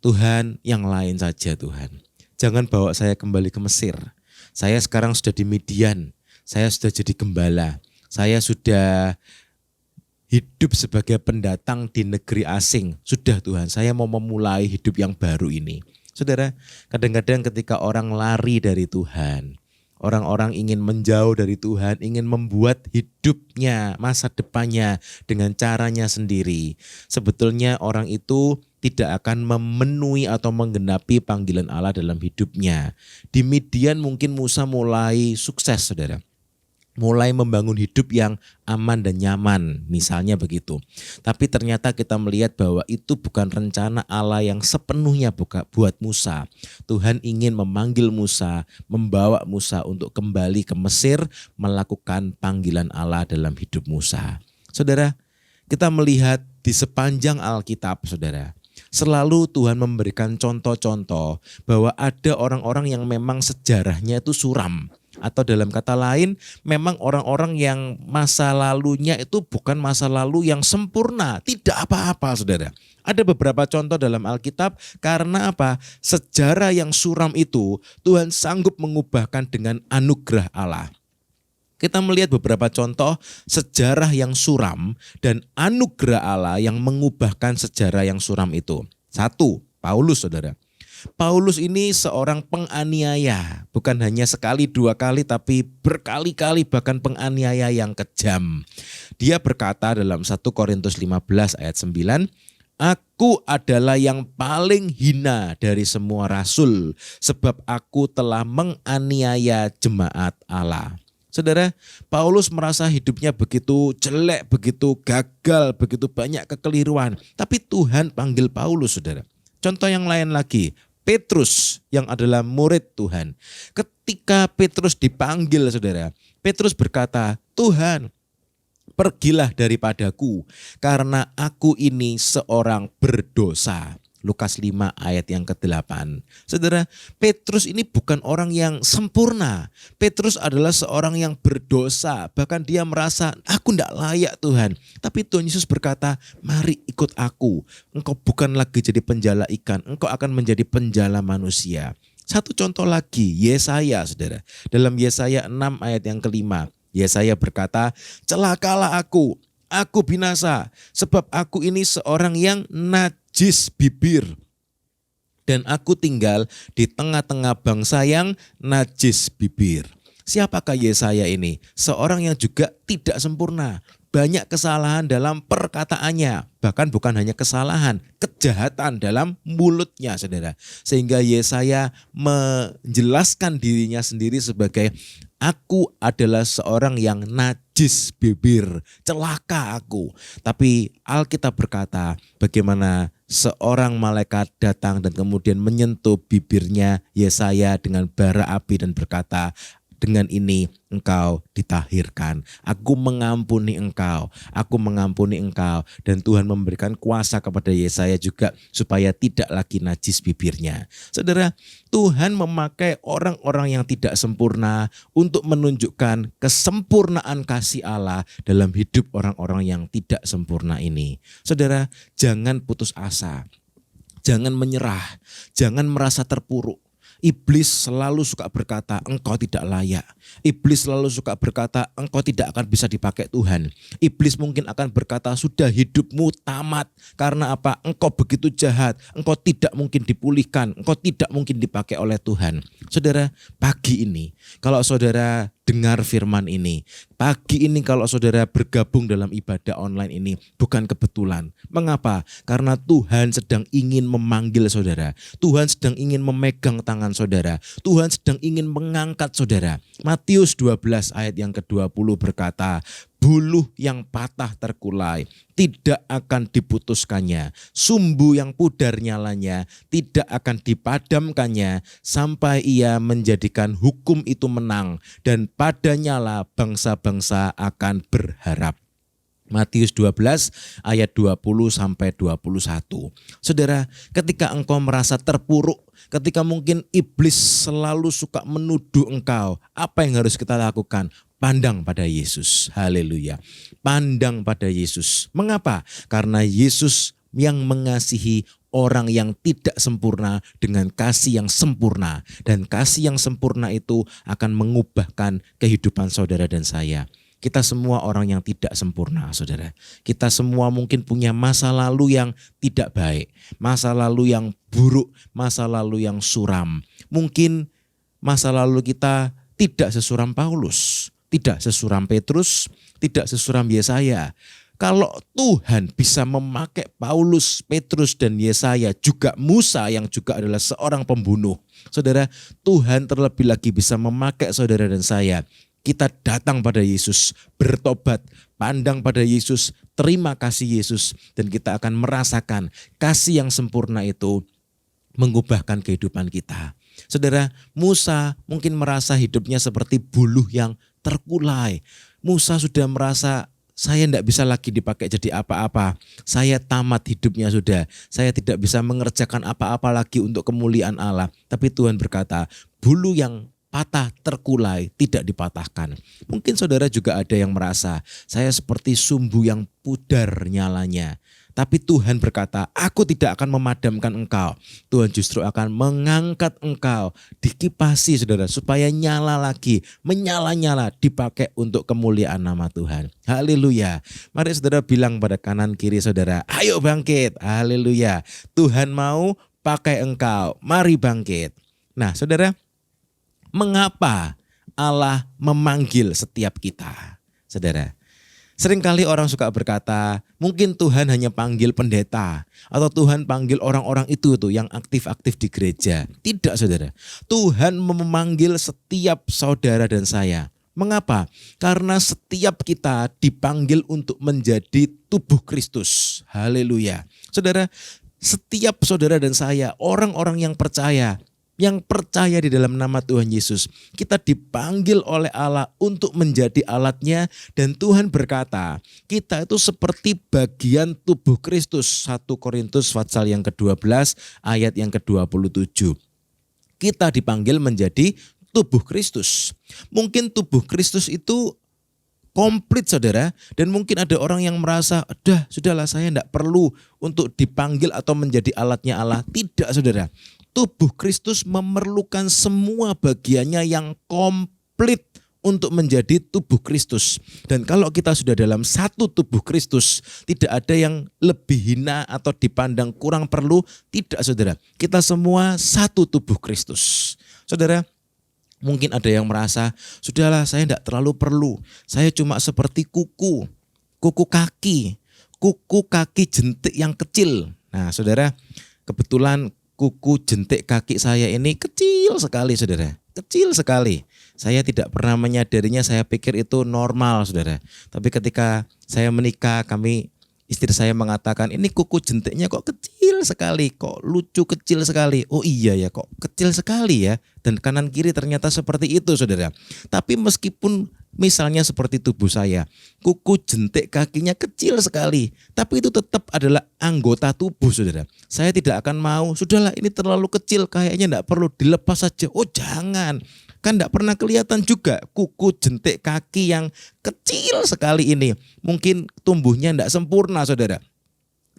Tuhan yang lain saja Tuhan. Jangan bawa saya kembali ke Mesir. Saya sekarang sudah di Midian. Saya sudah jadi gembala. Saya sudah hidup sebagai pendatang di negeri asing. Sudah Tuhan, saya mau memulai hidup yang baru ini. Saudara, kadang-kadang ketika orang lari dari Tuhan, orang-orang ingin menjauh dari Tuhan, ingin membuat hidupnya, masa depannya dengan caranya sendiri. Sebetulnya orang itu tidak akan memenuhi atau menggenapi panggilan Allah dalam hidupnya. Di Midian mungkin Musa mulai sukses, saudara. Mulai membangun hidup yang aman dan nyaman, misalnya begitu. Tapi ternyata kita melihat bahwa itu bukan rencana Allah yang sepenuhnya buat Musa. Tuhan ingin memanggil Musa, membawa Musa untuk kembali ke Mesir, melakukan panggilan Allah dalam hidup Musa. Saudara, kita melihat di sepanjang Alkitab, saudara, selalu Tuhan memberikan contoh-contoh bahwa ada orang-orang yang memang sejarahnya itu suram. Atau dalam kata lain, memang orang-orang yang masa lalunya itu bukan masa lalu yang sempurna. Tidak apa-apa, saudara. Ada beberapa contoh dalam Alkitab karena apa? Sejarah yang suram itu Tuhan sanggup mengubahkan dengan anugerah Allah. Kita melihat beberapa contoh sejarah yang suram dan anugerah Allah yang mengubahkan sejarah yang suram itu. 1, Paulus, saudara. Paulus ini seorang penganiaya, bukan hanya sekali, 2 kali, tapi berkali-kali, bahkan penganiaya yang kejam. Dia berkata dalam 1 Korintus 15 ayat 9, aku adalah yang paling hina dari semua rasul, sebab aku telah menganiaya jemaat Allah. Saudara, Paulus merasa hidupnya begitu jelek, begitu gagal, begitu banyak kekeliruan. Tapi Tuhan panggil Paulus, saudara. Contoh yang lain lagi, Petrus yang adalah murid Tuhan. Ketika Petrus dipanggil, saudara, Petrus berkata, Tuhan, pergilah daripadaku karena aku ini seorang berdosa. Lukas 5 ayat yang ke-8. Saudara, Petrus ini bukan orang yang sempurna. Petrus adalah seorang yang berdosa. Bahkan dia merasa, aku tidak layak Tuhan. Tapi Tuhan Yesus berkata, mari ikut aku. Engkau bukan lagi jadi penjala ikan. Engkau akan menjadi penjala manusia. Satu contoh lagi, Yesaya, saudara. Dalam Yesaya 6 ayat yang ke-5. Yesaya berkata, celakalah aku binasa. Sebab aku ini seorang yang najis bibir. Dan aku tinggal di tengah-tengah bangsa yang najis bibir. Siapakah Yesaya ini? Seorang yang juga tidak sempurna. Banyak kesalahan dalam perkataannya. Bahkan bukan hanya kesalahan, kejahatan dalam mulutnya, saudara. Sehingga Yesaya menjelaskan dirinya sendiri sebagai, aku adalah seorang yang najis bibir, celaka aku. Tapi Alkitab berkata bagaimana seorang malaikat datang dan kemudian menyentuh bibirnya Yesaya dengan bara api dan berkata, dengan ini engkau ditahirkan. Aku mengampuni engkau. Aku mengampuni engkau. Dan Tuhan memberikan kuasa kepada Yesaya juga supaya tidak lagi najis bibirnya. Saudara, Tuhan memakai orang-orang yang tidak sempurna untuk menunjukkan kesempurnaan kasih Allah dalam hidup orang-orang yang tidak sempurna ini. Saudara, jangan putus asa. Jangan menyerah. Jangan merasa terpuruk. Iblis selalu suka berkata, engkau tidak layak. Iblis selalu suka berkata, engkau tidak akan bisa dipakai Tuhan. Iblis mungkin akan berkata, sudah hidupmu tamat. Karena apa? Engkau begitu jahat. Engkau tidak mungkin dipulihkan. Engkau tidak mungkin dipakai oleh Tuhan. Saudara, pagi ini, kalau saudara dengar firman ini, pagi ini kalau saudara bergabung dalam ibadah online ini, bukan kebetulan. Mengapa? Karena Tuhan sedang ingin memanggil saudara. Tuhan sedang ingin memegang tangan saudara. Tuhan sedang ingin mengangkat saudara. Matius 12 ayat yang ke-20 berkata, buluh yang patah terkulai tidak akan diputuskannya. Sumbu yang pudar nyalanya tidak akan dipadamkannya sampai ia menjadikan hukum itu menang. Dan pada nyala bangsa-bangsa akan berharap. Matius 12 ayat 20 sampai 21. Saudara, ketika engkau merasa terpuruk, ketika mungkin iblis selalu suka menuduh engkau, apa yang harus kita lakukan? Pandang pada Yesus. Haleluya. Pandang pada Yesus. Mengapa? Karena Yesus yang mengasihi orang yang tidak sempurna dengan kasih yang sempurna. Dan kasih yang sempurna itu akan mengubahkan kehidupan saudara dan saya. Kita semua orang yang tidak sempurna, saudara. Kita semua mungkin punya masa lalu yang tidak baik. Masa lalu yang buruk, masa lalu yang suram. Mungkin masa lalu kita tidak sesuram Paulus. Tidak sesuram Petrus, tidak sesuram Yesaya. Kalau Tuhan bisa memakai Paulus, Petrus, dan Yesaya, juga Musa yang juga adalah seorang pembunuh. Saudara, Tuhan terlebih lagi bisa memakai saudara dan saya. Kita datang pada Yesus, bertobat, pandang pada Yesus, terima kasih Yesus. Dan kita akan merasakan kasih yang sempurna itu mengubahkan kehidupan kita. Saudara, Musa mungkin merasa hidupnya seperti buluh yang terkulai. Musa sudah merasa, saya tidak bisa lagi dipakai jadi apa-apa. Saya tamat hidupnya sudah. Saya tidak bisa mengerjakan apa-apa lagi untuk kemuliaan Allah. Tapi Tuhan berkata, bulu yang patah terkulai tidak dipatahkan. Mungkin saudara juga ada yang merasa, saya seperti sumbu yang pudar nyalanya. Tapi Tuhan berkata, aku tidak akan memadamkan engkau. Tuhan justru akan mengangkat engkau, dikipasi saudara, supaya nyala lagi, menyala-nyala, dipakai untuk kemuliaan nama Tuhan. Haleluya. Mari saudara bilang pada kanan kiri saudara, ayo bangkit. Haleluya. Tuhan mau pakai engkau, mari bangkit. Nah saudara, mengapa Allah memanggil setiap kita? Saudara, seringkali orang suka berkata, mungkin Tuhan hanya panggil pendeta atau Tuhan panggil orang-orang itu tuh yang aktif-aktif di gereja. Tidak saudara, Tuhan memanggil setiap saudara dan saya. Mengapa? Karena setiap kita dipanggil untuk menjadi tubuh Kristus. Haleluya. Saudara, setiap saudara dan saya, orang-orang yang percaya di dalam nama Tuhan Yesus. Kita dipanggil oleh Allah untuk menjadi alatnya, dan Tuhan berkata, kita itu seperti bagian tubuh Kristus. 1 Korintus pasal yang ke-12 ayat yang ke-27. Kita dipanggil menjadi tubuh Kristus. Mungkin tubuh Kristus itu komplit saudara, dan mungkin ada orang yang merasa, sudahlah saya tidak perlu untuk dipanggil atau menjadi alatnya Allah. Tidak saudara. Tubuh Kristus memerlukan semua bagiannya yang komplit untuk menjadi tubuh Kristus. Dan kalau kita sudah dalam satu tubuh Kristus, tidak ada yang lebih hina atau dipandang kurang perlu. Tidak saudara, kita semua satu tubuh Kristus. Saudara, mungkin ada yang merasa, sudahlah saya tidak terlalu perlu. Saya cuma seperti kuku kaki jentik yang kecil. Nah saudara, kebetulan kuku jentik kaki saya ini kecil sekali saudara, kecil sekali. Saya tidak pernah menyadarinya, saya pikir itu normal saudara. Tapi ketika saya menikah, kami Istri saya mengatakan, ini kuku jentiknya kok kecil sekali, kok lucu kecil sekali. Oh iya ya, kok kecil sekali ya. Dan kanan kiri ternyata seperti itu, saudara. Tapi meskipun misalnya seperti tubuh saya, kuku jentik kakinya kecil sekali, tapi itu tetap adalah anggota tubuh, saudara. Saya tidak akan mau, sudahlah ini terlalu kecil, kayaknya tidak perlu, dilepas saja. Oh jangan. Kan tidak pernah kelihatan juga kuku jentik kaki yang kecil sekali ini. Mungkin tumbuhnya tidak sempurna, saudara.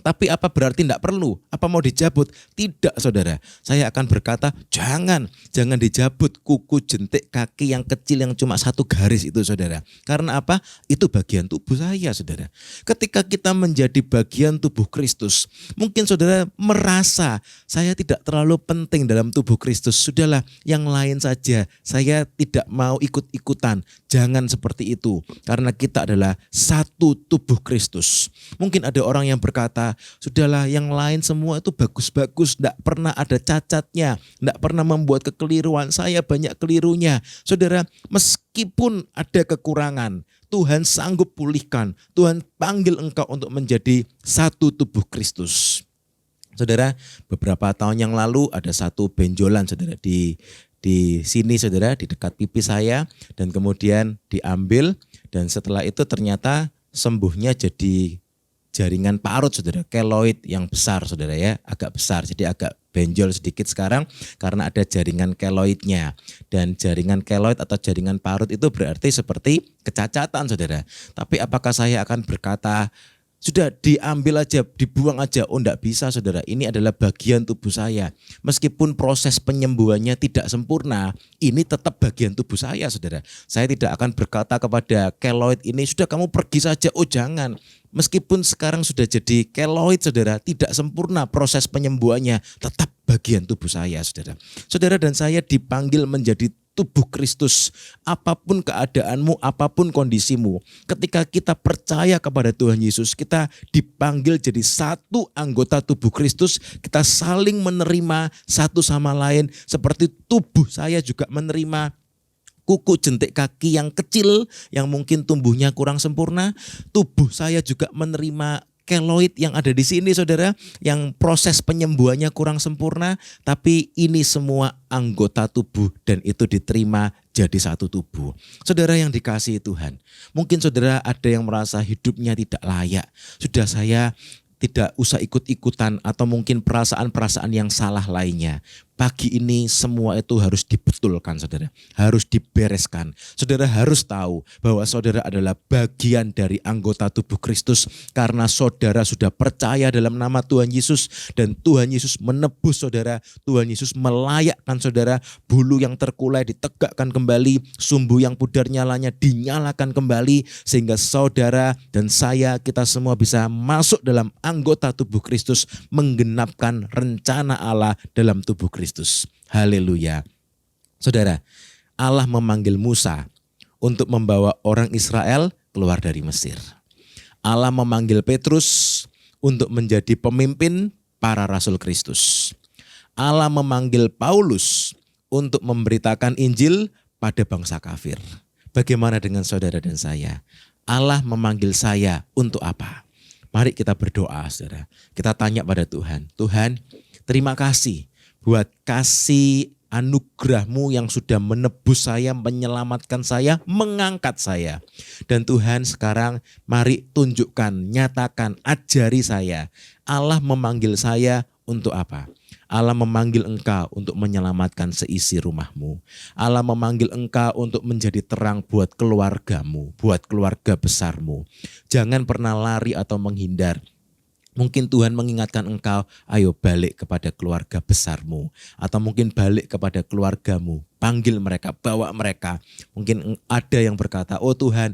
Tapi apa berarti tidak perlu? Apa mau dicabut? Tidak, saudara. Saya akan berkata, jangan dicabut kuku jentik kaki yang kecil yang cuma satu garis itu, saudara. Karena apa? Itu bagian tubuh saya, saudara. Ketika kita menjadi bagian tubuh Kristus, mungkin saudara merasa saya tidak terlalu penting dalam tubuh Kristus. Sudahlah, yang lain saja. Saya tidak mau ikut-ikutan. Jangan seperti itu. Karena kita adalah satu tubuh Kristus. Mungkin ada orang yang berkata, sudahlah yang lain semua itu bagus-bagus, tidak pernah ada cacatnya, tidak pernah membuat kekeliruan, saya banyak kelirunya. Saudara, meskipun ada kekurangan, Tuhan sanggup pulihkan, Tuhan panggil engkau untuk menjadi satu tubuh Kristus. Saudara, beberapa tahun yang lalu ada satu benjolan, saudara, di sini, saudara, di dekat pipi saya, dan kemudian diambil, dan setelah itu ternyata sembuhnya jadi jaringan parut, saudara, keloid yang besar, saudara ya, agak besar, jadi agak benjol sedikit sekarang karena ada jaringan keloidnya. Dan jaringan keloid atau jaringan parut itu berarti seperti kecacatan, saudara. Tapi apakah saya akan berkata, sudah diambil aja, dibuang aja? Oh enggak bisa, saudara, ini adalah bagian tubuh saya. Meskipun proses penyembuhannya tidak sempurna, ini tetap bagian tubuh saya, saudara. Saya tidak akan berkata kepada keloid ini, sudah kamu pergi saja. Oh jangan. Meskipun sekarang sudah jadi keloid, saudara, tidak sempurna proses penyembuhannya, tetap bagian tubuh saya, saudara. Saudara dan saya dipanggil menjadi tubuh Kristus. Apapun keadaanmu, apapun kondisimu, ketika kita percaya kepada Tuhan Yesus, kita dipanggil jadi satu anggota tubuh Kristus. Kita saling menerima satu sama lain, seperti tubuh saya juga menerima kuku jentik kaki yang kecil yang mungkin tumbuhnya kurang sempurna. Tubuh saya juga menerima keloid yang ada di sini, saudara, yang proses penyembuhannya kurang sempurna, tapi ini semua anggota tubuh dan itu diterima jadi satu tubuh. Saudara yang dikasihi Tuhan, mungkin saudara ada yang merasa hidupnya tidak layak. Sudah saya tidak usah ikut-ikutan atau mungkin perasaan-perasaan yang salah lainnya. Pagi ini semua itu harus dibetulkan, saudara. Harus dibereskan. Saudara harus tahu bahwa saudara adalah bagian dari anggota tubuh Kristus. Karena saudara sudah percaya dalam nama Tuhan Yesus. Dan Tuhan Yesus menebus saudara. Tuhan Yesus melayakkan saudara. Bulu yang terkulai ditegakkan kembali. Sumbu yang pudar nyalanya dinyalakan kembali. Sehingga saudara dan saya, kita semua bisa masuk dalam anggota tubuh Kristus. Menggenapkan rencana Allah dalam tubuh Kristus. Haleluya. Saudara, Allah memanggil Musa untuk membawa orang Israel keluar dari Mesir. Allah memanggil Petrus untuk menjadi pemimpin para rasul Kristus. Allah memanggil Paulus untuk memberitakan Injil pada bangsa kafir. Bagaimana dengan saudara dan saya? Allah memanggil saya untuk apa? Mari kita berdoa, saudara. Kita tanya pada Tuhan. Tuhan, terima kasih buat kasih anugerah-Mu yang sudah menebus saya, menyelamatkan saya, mengangkat saya. Dan Tuhan sekarang mari tunjukkan, nyatakan, ajari saya. Allah memanggil saya untuk apa? Allah memanggil engkau untuk menyelamatkan seisi rumahmu. Allah memanggil engkau untuk menjadi terang buat keluargamu, buat keluarga besarmu. Jangan pernah lari atau menghindar. Mungkin Tuhan mengingatkan engkau, ayo balik kepada keluarga besarmu. Atau mungkin balik kepada keluargamu. Panggil mereka, bawa mereka. Mungkin ada yang berkata, oh Tuhan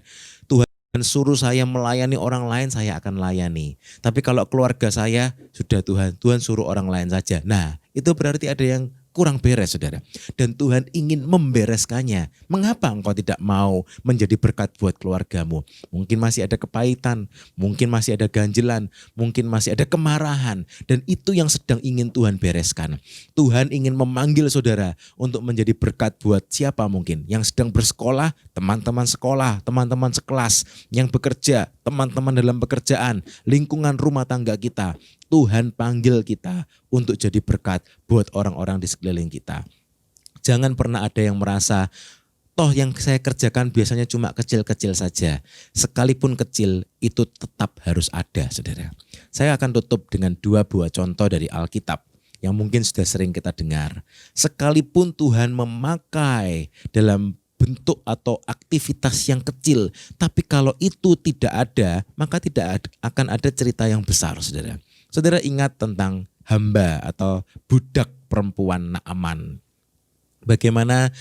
suruh saya melayani orang lain, saya akan layani. Tapi kalau keluarga saya, sudah Tuhan suruh orang lain saja. Nah, itu berarti ada yang kurang beres saudara. Dan Tuhan ingin membereskannya. Mengapa engkau tidak mau menjadi berkat buat keluargamu? Mungkin masih ada kepahitan, mungkin masih ada ganjelan, mungkin masih ada kemarahan. Dan itu yang sedang ingin Tuhan bereskan. Tuhan ingin memanggil saudara untuk menjadi berkat buat siapa mungkin. Yang sedang bersekolah, teman-teman sekolah, teman-teman sekelas. Yang bekerja, teman-teman dalam pekerjaan, lingkungan rumah tangga kita. Tuhan panggil kita untuk jadi berkat buat orang-orang di sekeliling kita. Jangan pernah ada yang merasa, toh yang saya kerjakan biasanya cuma kecil-kecil saja. Sekalipun kecil itu tetap harus ada saudara. Saya akan tutup dengan 2 buah contoh dari Alkitab yang mungkin sudah sering kita dengar. Sekalipun Tuhan memakai dalam bentuk atau aktivitas yang kecil, tapi kalau itu tidak ada, maka tidak akan ada cerita yang besar saudara. Saudara ingat tentang hamba atau budak perempuan Naaman. Bagaimana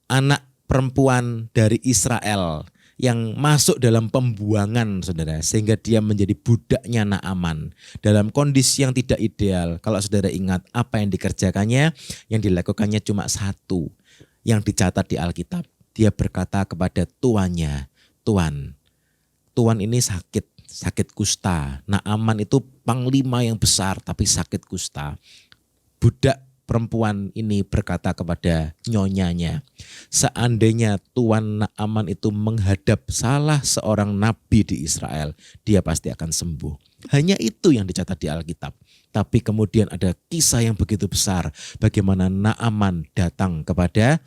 anak perempuan dari Israel yang masuk dalam pembuangan saudara. Sehingga dia menjadi budaknya Naaman. Dalam kondisi yang tidak ideal. Kalau saudara ingat apa yang dikerjakannya, yang dilakukannya cuma satu. Yang dicatat di Alkitab. Dia berkata kepada tuannya, Tuan ini sakit kusta. Naaman itu panglima yang besar tapi sakit kusta. Budak perempuan ini berkata kepada nyonyanya, seandainya Tuan Naaman itu menghadap salah seorang nabi di Israel, dia pasti akan sembuh. Hanya itu yang dicatat di Alkitab. Tapi kemudian ada kisah yang begitu besar, bagaimana Naaman datang kepada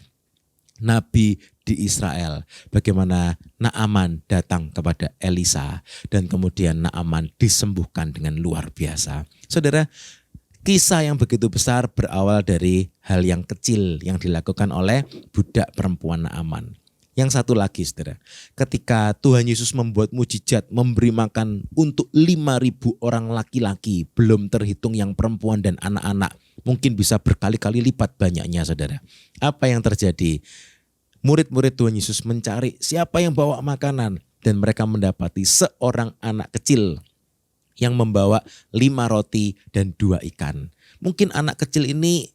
nabi di Israel. Bagaimana Naaman datang kepada Elisa dan kemudian Naaman disembuhkan dengan luar biasa. Saudara, kisah yang begitu besar berawal dari hal yang kecil yang dilakukan oleh budak perempuan Naaman. Yang satu lagi saudara, ketika Tuhan Yesus membuat mujizat memberi makan untuk 5.000 orang laki-laki, belum terhitung yang perempuan dan anak-anak, mungkin bisa berkali-kali lipat banyaknya saudara. Apa yang terjadi? Murid-murid Tuhan Yesus mencari siapa yang bawa makanan dan mereka mendapati seorang anak kecil yang membawa 5 roti dan 2 ikan. Mungkin anak kecil ini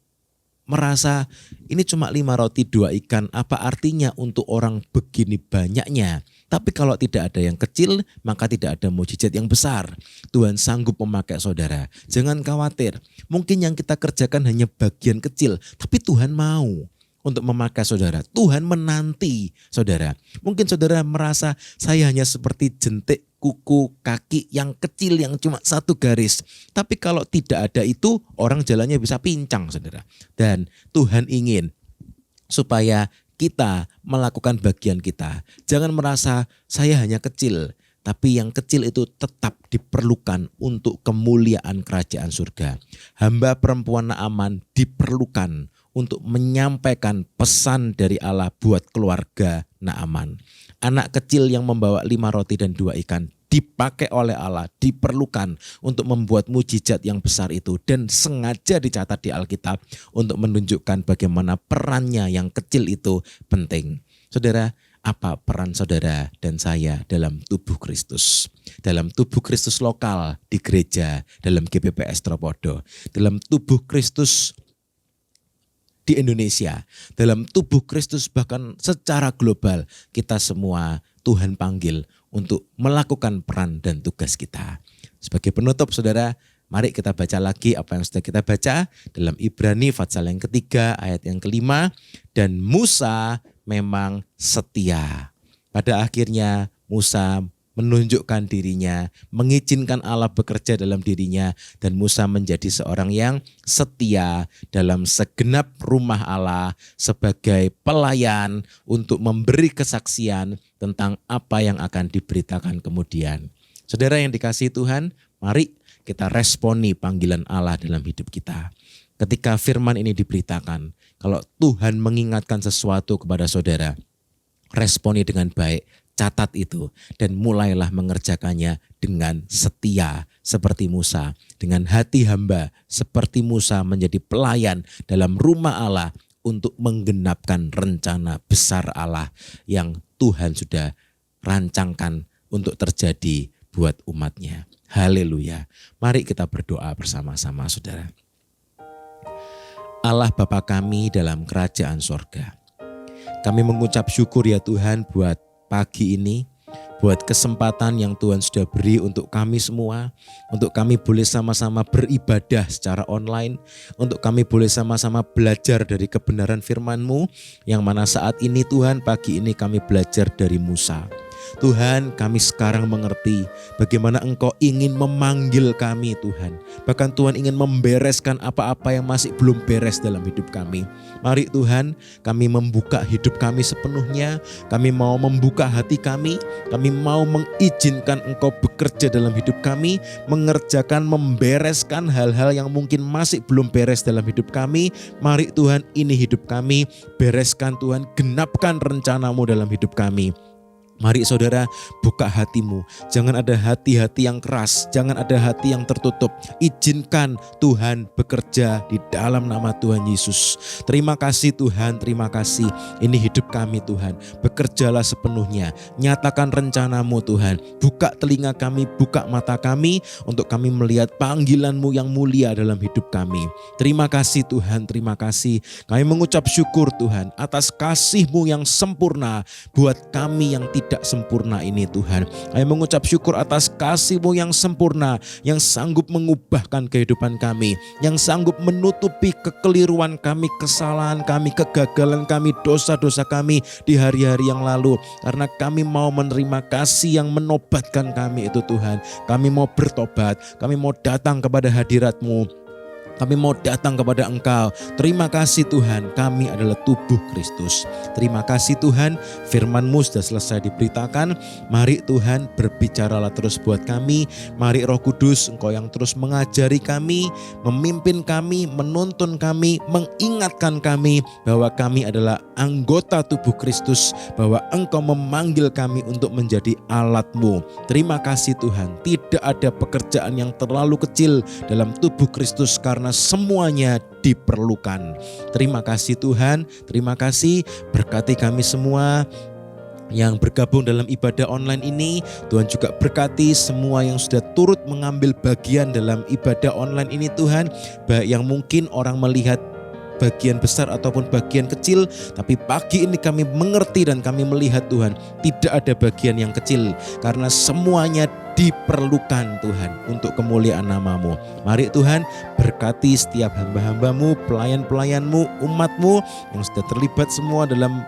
merasa ini cuma 5 roti 2 ikan, apa artinya untuk orang begini banyaknya? Tapi kalau tidak ada yang kecil, maka tidak ada mujizat yang besar. Tuhan sanggup memakai saudara. Jangan khawatir, mungkin yang kita kerjakan hanya bagian kecil, tapi Tuhan mau untuk memakai saudara. Tuhan menanti saudara. Mungkin saudara merasa saya hanya seperti jentik kuku kaki yang kecil yang cuma 1 garis. Tapi kalau tidak ada itu orang jalannya bisa pincang saudara. Dan Tuhan ingin supaya kita melakukan bagian kita. Jangan merasa saya hanya kecil. Tapi yang kecil itu tetap diperlukan untuk kemuliaan kerajaan surga. Hamba perempuan Naaman diperlukan untuk menyampaikan pesan dari Allah buat keluarga Naaman. Anak kecil yang membawa 5 roti dan 2 ikan dipakai oleh Allah, diperlukan untuk membuat mujizat yang besar itu. Dan sengaja dicatat di Alkitab untuk menunjukkan bagaimana perannya yang kecil itu penting. Saudara, apa peran saudara dan saya dalam tubuh Kristus? Dalam tubuh Kristus lokal di gereja, dalam GPPS Tropodo, dalam tubuh Kristus di Indonesia, dalam tubuh Kristus bahkan secara global, kita semua Tuhan panggil untuk melakukan peran dan tugas kita. Sebagai penutup saudara, mari kita baca lagi apa yang sudah kita baca dalam Ibrani pasal yang ketiga ayat yang kelima. Dan Musa memang setia. Pada akhirnya Musa menunjukkan dirinya, mengizinkan Allah bekerja dalam dirinya, dan Musa menjadi seorang yang setia dalam segenap rumah Allah sebagai pelayan untuk memberi kesaksian tentang apa yang akan diberitakan kemudian. Saudara yang dikasihi Tuhan, mari kita responi panggilan Allah dalam hidup kita. Ketika firman ini diberitakan, kalau Tuhan mengingatkan sesuatu kepada saudara, responi dengan baik, catat itu dan mulailah mengerjakannya dengan setia seperti Musa. Dengan hati hamba seperti Musa menjadi pelayan dalam rumah Allah untuk menggenapkan rencana besar Allah yang Tuhan sudah rancangkan untuk terjadi buat umatnya. Haleluya. Mari kita berdoa bersama-sama saudara. Allah Bapa kami dalam kerajaan sorga. Kami mengucap syukur ya Tuhan buat pagi ini, buat kesempatan yang Tuhan sudah beri untuk kami semua, untuk kami boleh sama-sama beribadah secara online, untuk kami boleh sama-sama belajar dari kebenaran firman-Mu, yang mana saat ini Tuhan, pagi ini kami belajar dari Musa. Tuhan, kami sekarang mengerti bagaimana Engkau ingin memanggil kami Tuhan. Bahkan Tuhan ingin membereskan apa-apa yang masih belum beres dalam hidup kami. Mari Tuhan, kami membuka hidup kami sepenuhnya. Kami mau membuka hati kami mau mengizinkan Engkau bekerja dalam hidup kami, mengerjakan, membereskan hal-hal yang mungkin masih belum beres dalam hidup kami. Mari Tuhan, ini hidup kami, bereskan Tuhan, genapkan rencana-Mu dalam hidup kami. Mari saudara, buka hatimu. Jangan ada hati-hati yang keras, jangan ada hati yang tertutup. Izinkan Tuhan bekerja di dalam nama Tuhan Yesus. Terima kasih Tuhan, terima kasih. Ini hidup kami Tuhan. Bekerjalah sepenuhnya. Nyatakan rencana-Mu Tuhan. Buka telinga kami, buka mata kami untuk kami melihat panggilan-Mu yang mulia dalam hidup kami. Terima kasih Tuhan, terima kasih. Kami mengucap syukur Tuhan atas kasih-Mu yang sempurna buat kami yang tidak sempurna ini Tuhan. Kami mengucap syukur atas kasih-Mu yang sempurna, yang sanggup mengubahkan kehidupan kami, yang sanggup menutupi kekeliruan kami, kesalahan kami, kegagalan kami, dosa-dosa kami di hari-hari yang lalu. Karena kami mau menerima kasih yang menobatkan kami itu Tuhan. Kami mau bertobat, kami mau datang kepada hadirat-Mu. Kami mau datang kepada Engkau. Terima kasih Tuhan, kami adalah tubuh Kristus. Terima kasih Tuhan, firman-Mu sudah selesai diberitakan. Mari Tuhan, berbicaralah terus buat kami. Mari Roh Kudus, Engkau yang terus mengajari kami, memimpin kami, menuntun kami, mengingatkan kami bahwa kami adalah anggota tubuh Kristus, bahwa Engkau memanggil kami untuk menjadi alat-Mu. Terima kasih Tuhan, tidak ada pekerjaan yang terlalu kecil dalam tubuh Kristus karena semuanya diperlukan. Terima kasih Tuhan, terima kasih. Berkati kami semua yang bergabung dalam ibadah online ini. Tuhan juga berkati semua yang sudah turut mengambil bagian dalam ibadah online ini Tuhan. Baik yang mungkin orang melihat bagian besar ataupun bagian kecil, tapi pagi ini kami mengerti dan kami melihat Tuhan, tidak ada bagian yang kecil karena semuanya diperlukan Tuhan untuk kemuliaan nama-Mu. Mari Tuhan, berkati setiap hamba-hamba-Mu, pelayan-pelayan-Mu, umat-Mu yang sudah terlibat semua dalam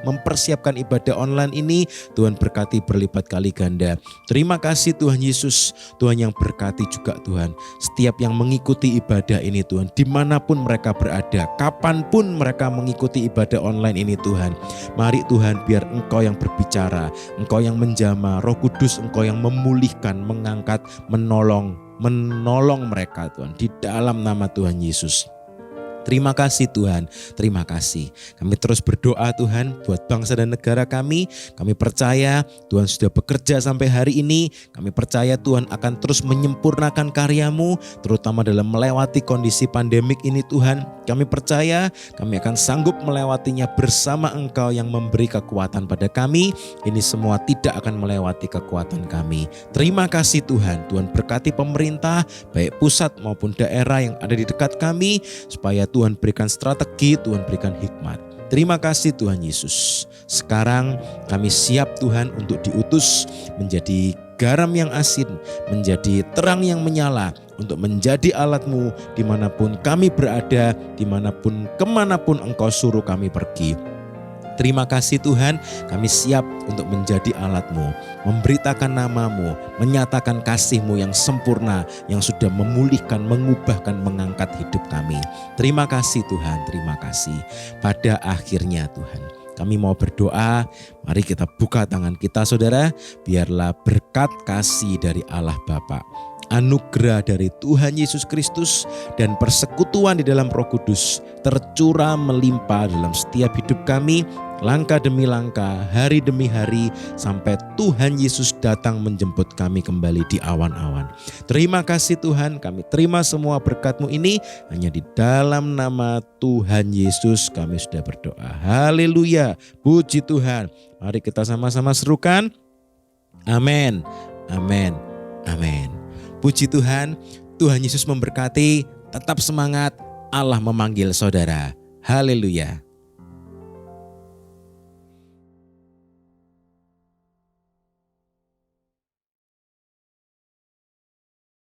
mempersiapkan ibadah online ini. Tuhan berkati berlipat kali ganda. Terima kasih Tuhan Yesus, Tuhan yang berkati juga Tuhan setiap yang mengikuti ibadah ini Tuhan, dimanapun mereka berada, kapanpun mereka mengikuti ibadah online ini Tuhan. Mari Tuhan, biar Engkau yang berbicara, Engkau yang menjamah, Roh Kudus Engkau yang memulihkan, mengangkat, menolong mereka Tuhan, di dalam nama Tuhan Yesus. Terima kasih Tuhan, terima kasih. Kami terus berdoa Tuhan buat bangsa dan negara kami. Kami percaya Tuhan sudah bekerja sampai hari ini. Kami percaya Tuhan akan terus menyempurnakan karya-Mu, terutama dalam melewati kondisi pandemik ini Tuhan. Kami percaya kami akan sanggup melewatinya bersama Engkau yang memberi kekuatan pada kami. Ini semua tidak akan melewati kekuatan kami. Terima kasih Tuhan. Tuhan berkati pemerintah, baik pusat maupun daerah yang ada di dekat kami, supaya Tuhan berikan strategi, Tuhan berikan hikmat. Terima kasih Tuhan Yesus. Sekarang kami siap Tuhan untuk diutus menjadi garam yang asin, menjadi terang yang menyala, untuk menjadi alat-Mu dimanapun kami berada, dimanapun kemanapun Engkau suruh kami pergi. Terima kasih Tuhan, kami siap untuk menjadi alat-Mu, memberitakan nama-Mu, menyatakan kasih-Mu yang sempurna, yang sudah memulihkan, mengubahkan, mengangkat hidup kami. Terima kasih Tuhan, terima kasih. Pada akhirnya Tuhan, kami mau berdoa, mari kita buka tangan kita saudara, biarlah berkat kasih dari Allah Bapa, anugerah dari Tuhan Yesus Kristus, dan persekutuan di dalam Roh Kudus tercurah melimpah dalam setiap hidup kami, langkah demi langkah, hari demi hari, sampai Tuhan Yesus datang menjemput kami kembali di awan-awan. Terima kasih Tuhan, kami terima semua berkat-Mu ini, hanya di dalam nama Tuhan Yesus kami sudah berdoa. Haleluya, puji Tuhan. Mari kita sama-sama serukan, amin, amin, amin. Puji Tuhan, Tuhan Yesus memberkati, tetap semangat, Allah memanggil saudara. Haleluya.